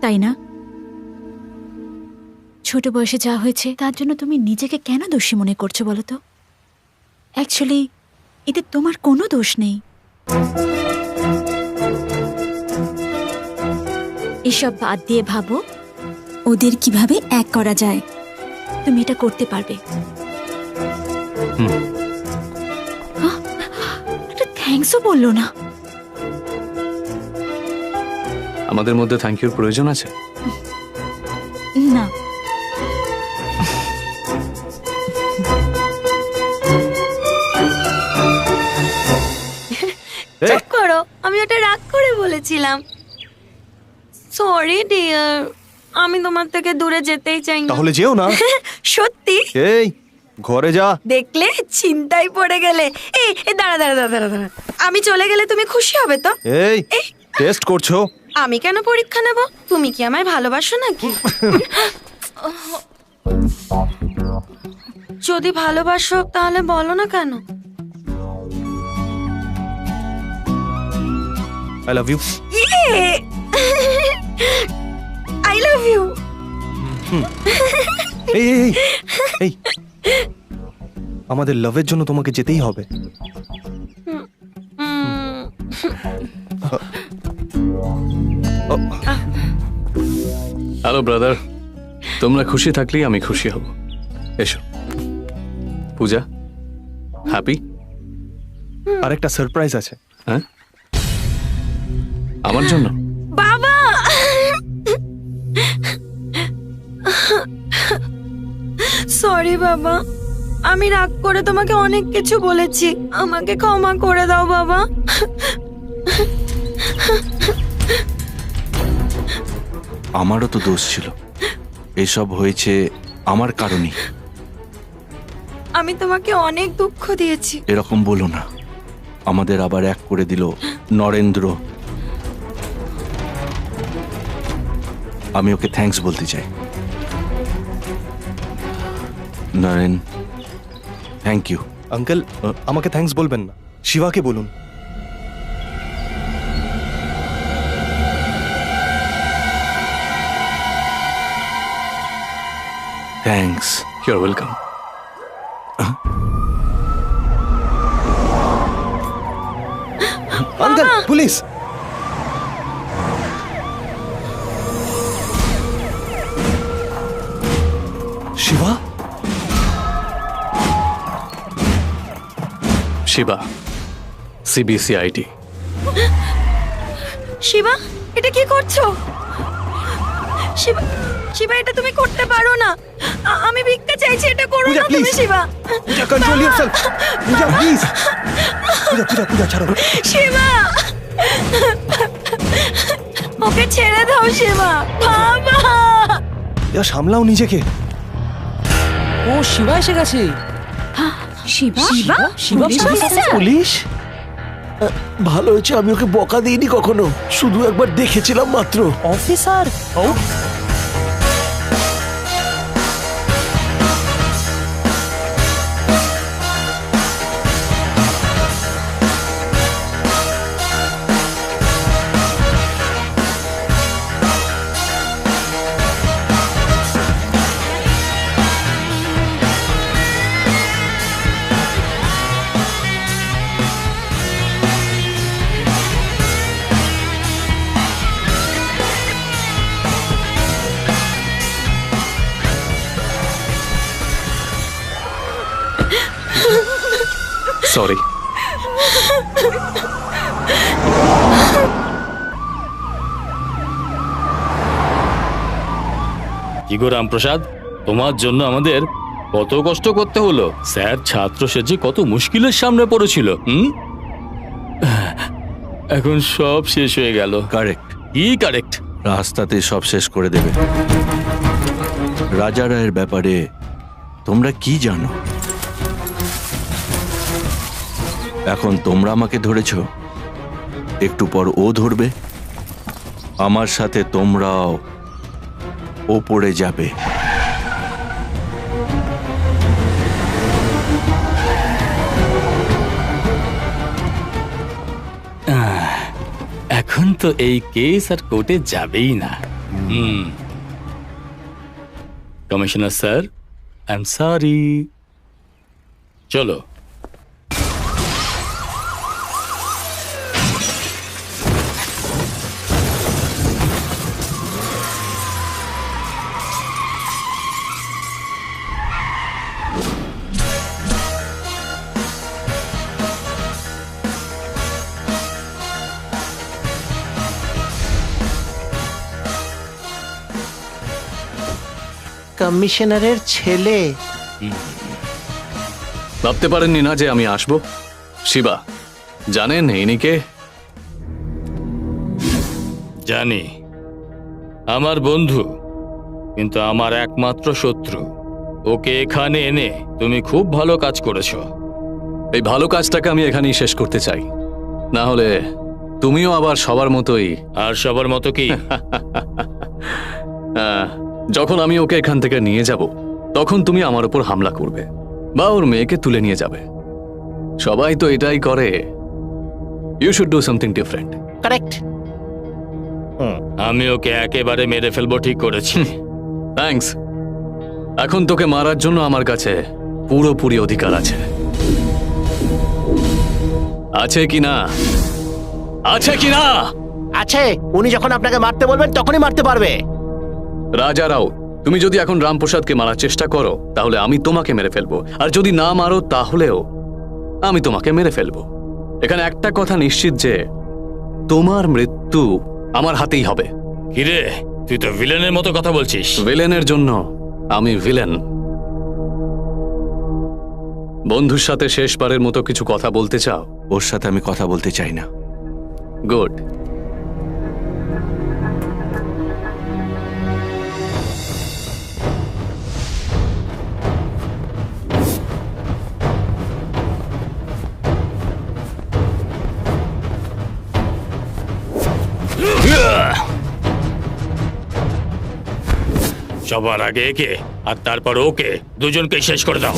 তাই না? ছোট বয়সে যা হয়েছে তার জন্য তুমি নিজেকে কেন দোষী মনে করছো বলো তো? অ্যাকচুয়ালি এতে তোমার কোনো দোষ নেই। এসব বাদ দিয়ে ভাবো ওদের কিভাবে এক করা যায়। তুমি এটা করতে পারবে। একটা থ্যাঙ্কসও বললো না। আমাদের মধ্যে থ্যাংক ইউর প্রয়োজন আছে? না, চুপ করো, আমি ওটা রাগ করে বলেছিলাম। সরি ডিয়ার, আমি তোমার থেকে দূরে যেতেই চাই না। তাহলে যেও না। সত্যি? এই ঘরে যা। দেখলে চিন্তায় পড়ে গেলে। এই এই, দাঁড়া দাঁড়া দাঁড়া দাঁড়া দাঁড়া, আমি চলে গেলে তুমি খুশি হবে তো? এই টেস্ট করছো? আমি কেন পরীক্ষা নেব? তুমি কি আমায় ভালোবাসো নাকি? যদি ভালোবাসো তাহলে বলো না কেন? I love you. I love you. এই এই এই, এই আমাদের লাভের জন্য তোমাকে যেতেই হবে। হ্যালো ব্রাদার, তোমরা খুশি থাকলেই আমি খুশি হব। এসো। পূজা, হ্যাপি? আরেকটা সারপ্রাইজ আছে। হ্যাঁ, আমার জন্য? বাবা, সরি বাবা, আমি রাগ করে তোমাকে অনেক কিছু বলেছি, আমাকে ক্ষমা করে দাও বাবা। আমারও তো দোষ ছিল, এসব হয়েছে আমার কারণেই। আমি তোমাকে অনেক দুঃখ দিয়েছি। এরকম বলো না, আমাদের আবার এক করে দিল নরেন্দ্র। আমি ওকে থ্যাঙ্কস বলতে চাই। Naren, thank you. আঙ্কেল, আমাকে থ্যাঙ্কস বলবেন না, শিবাকে বলুন। Thanks. Your welcome. Uncle, police! Shiva? Shiva, CBCID. Shiva, এটা কি করছো? শিবা, শিবা, এটা তুমি করতে পারো না। আমি ভিক্ষা চাইছি, এটা করো পূজা, না তুমি। please. Shiva, Puja, control yourself. Puja, please. Puja, Puja, Puja, ছাড়ো। শিবা, ওকে ছেড়ে দাও শিবা। বাবা, ইয়া, সামলাও নিজেকে। ও শিবা এসে গেছে। Shiba? Shiba? Shiba police police officer? Police? ভালো হয়েছে আমি ওকে বকা দিইনি কখনো, শুধু একবার দেখেছিলাম মাত্র। অফিসার? ও সরি। কি গো রামপ্রসাদ, তোমার জন্য আমাদের কত কষ্ট করতে হলো। স্যার ছাত্র সেজে কত মুশকিলের সামনে পড়েছিল। এখন সব শেষ হয়ে গেল। কারেক্ট। কি কারেক্ট? রাস্তাতে সব শেষ করে দেবে। রাজা রায়ের ব্যাপারে তোমরা কি জানো? এখন তোমরা আমাকে ধরেছ, একটু পর ও ধরবে। আমার সাথে তোমরাও ওপরে যাবে। এখন তো এই কেস আর কোর্টে যাবেই না। Commissioner sir, I am sorry. চলো। কমিশনারের ছেলে। ভাবতে পারেননি না যে আমি আসব? শিবা, জানেন ইনিকে? জানি, আমার বন্ধু, কিন্তু আমার একমাত্র শত্রু। ওকে এখানে এনে তুমি খুব ভালো কাজ করেছো। এই ভালো কাজটাকে আমি এখানেই শেষ করতে চাই, না হলে তুমিও আবার সবার মতোই। আর সবার মতো কি? যখন আমি ওকে এখান থেকে নিয়ে যাব, তখন তুমি আমার উপর হামলা করবে বা ওর মেয়েকে তুলে নিয়ে যাবে। সবাই তো এটাই করে। You should do something different. Correct. আমি ওকে একেবারে মেরে ফেলবো ঠিক করেছি। থ্যাঙ্কস। এখন তোকে মারার জন্য আমার কাছে পুরোপুরি অধিকার আছে। আছে কি না? আছে কি না? আছে। উনি যখন আপনাকে মারতে বলবেন তখনই মারতে পারবে। রাজা রাও, তুমি যদি এখন রামপ্রসাদকে মারার চেষ্টা করো, তাহলে আমি তোমাকে মেরে ফেলবো। আর যদি না মারো, তাহলেও আমি তোমাকে মেরে ফেলবো। এখানে একটা কথা নিশ্চিত যে তোমার মৃত্যু আমার হাতেই হবে। কিরে, তুই তো ভিলেনের মতো কথা বলছিস। ভিলেনের জন্য আমি ভিলেন। বন্ধুর সাথে শেষবারের মতো কিছু কথা বলতে চাও? ওর সাথে আমি কথা বলতে চাই না। গুড। সবার আগে একে আর তারপর ওকে, দুজনকে শেষ করে দাও।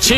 ছি,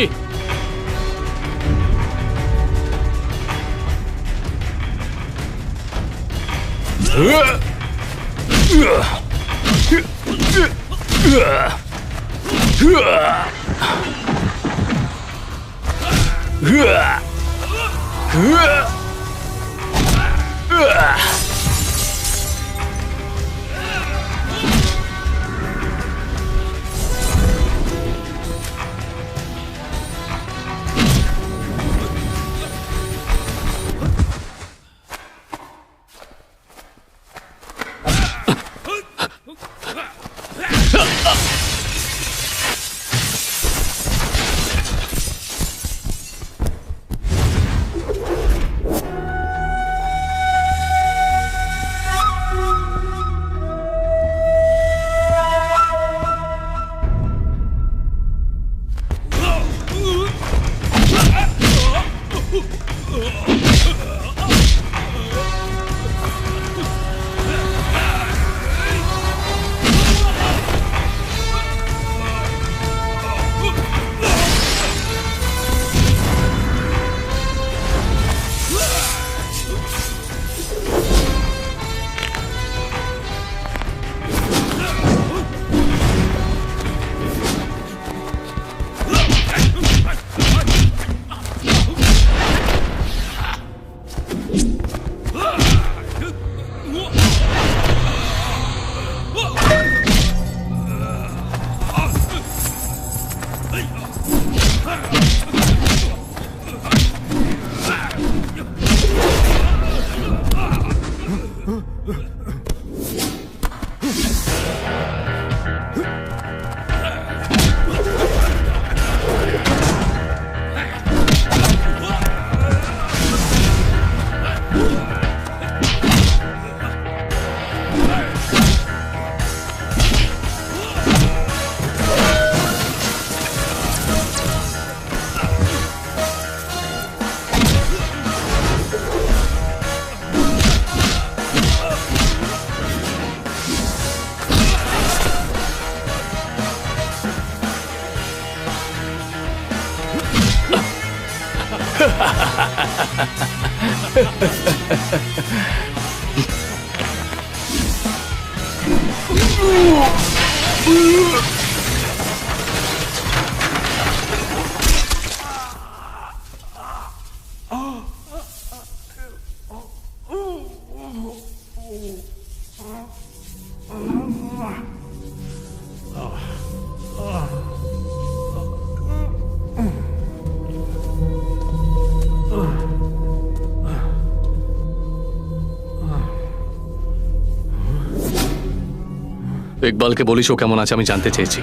ইকবালকে বলিস ও কেমন আছে আমি জানতে চেয়েছি।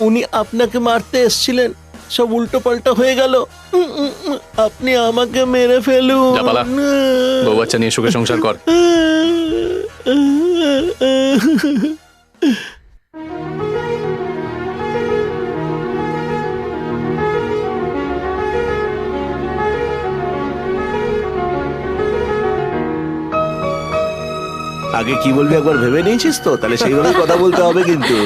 উনি আপনাকে মারতে এসেছিলেন, সব উল্টো পাল্টা হয়ে গেল। আপনি আমাকে মেরে ফেলুন। যা পালা, বউ বাচ্চা নিয়ে সুখে সংসার কর। আগে কি বলবি একবার ভেবে নিয়েছিস তো? তাহলে সেইভাবে কথা বলতে হবে কিন্তু।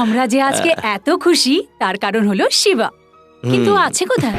আমরা যে আজকে এত খুশি তার কারণ হলো শিবা, কিন্তু আছে কোথায়?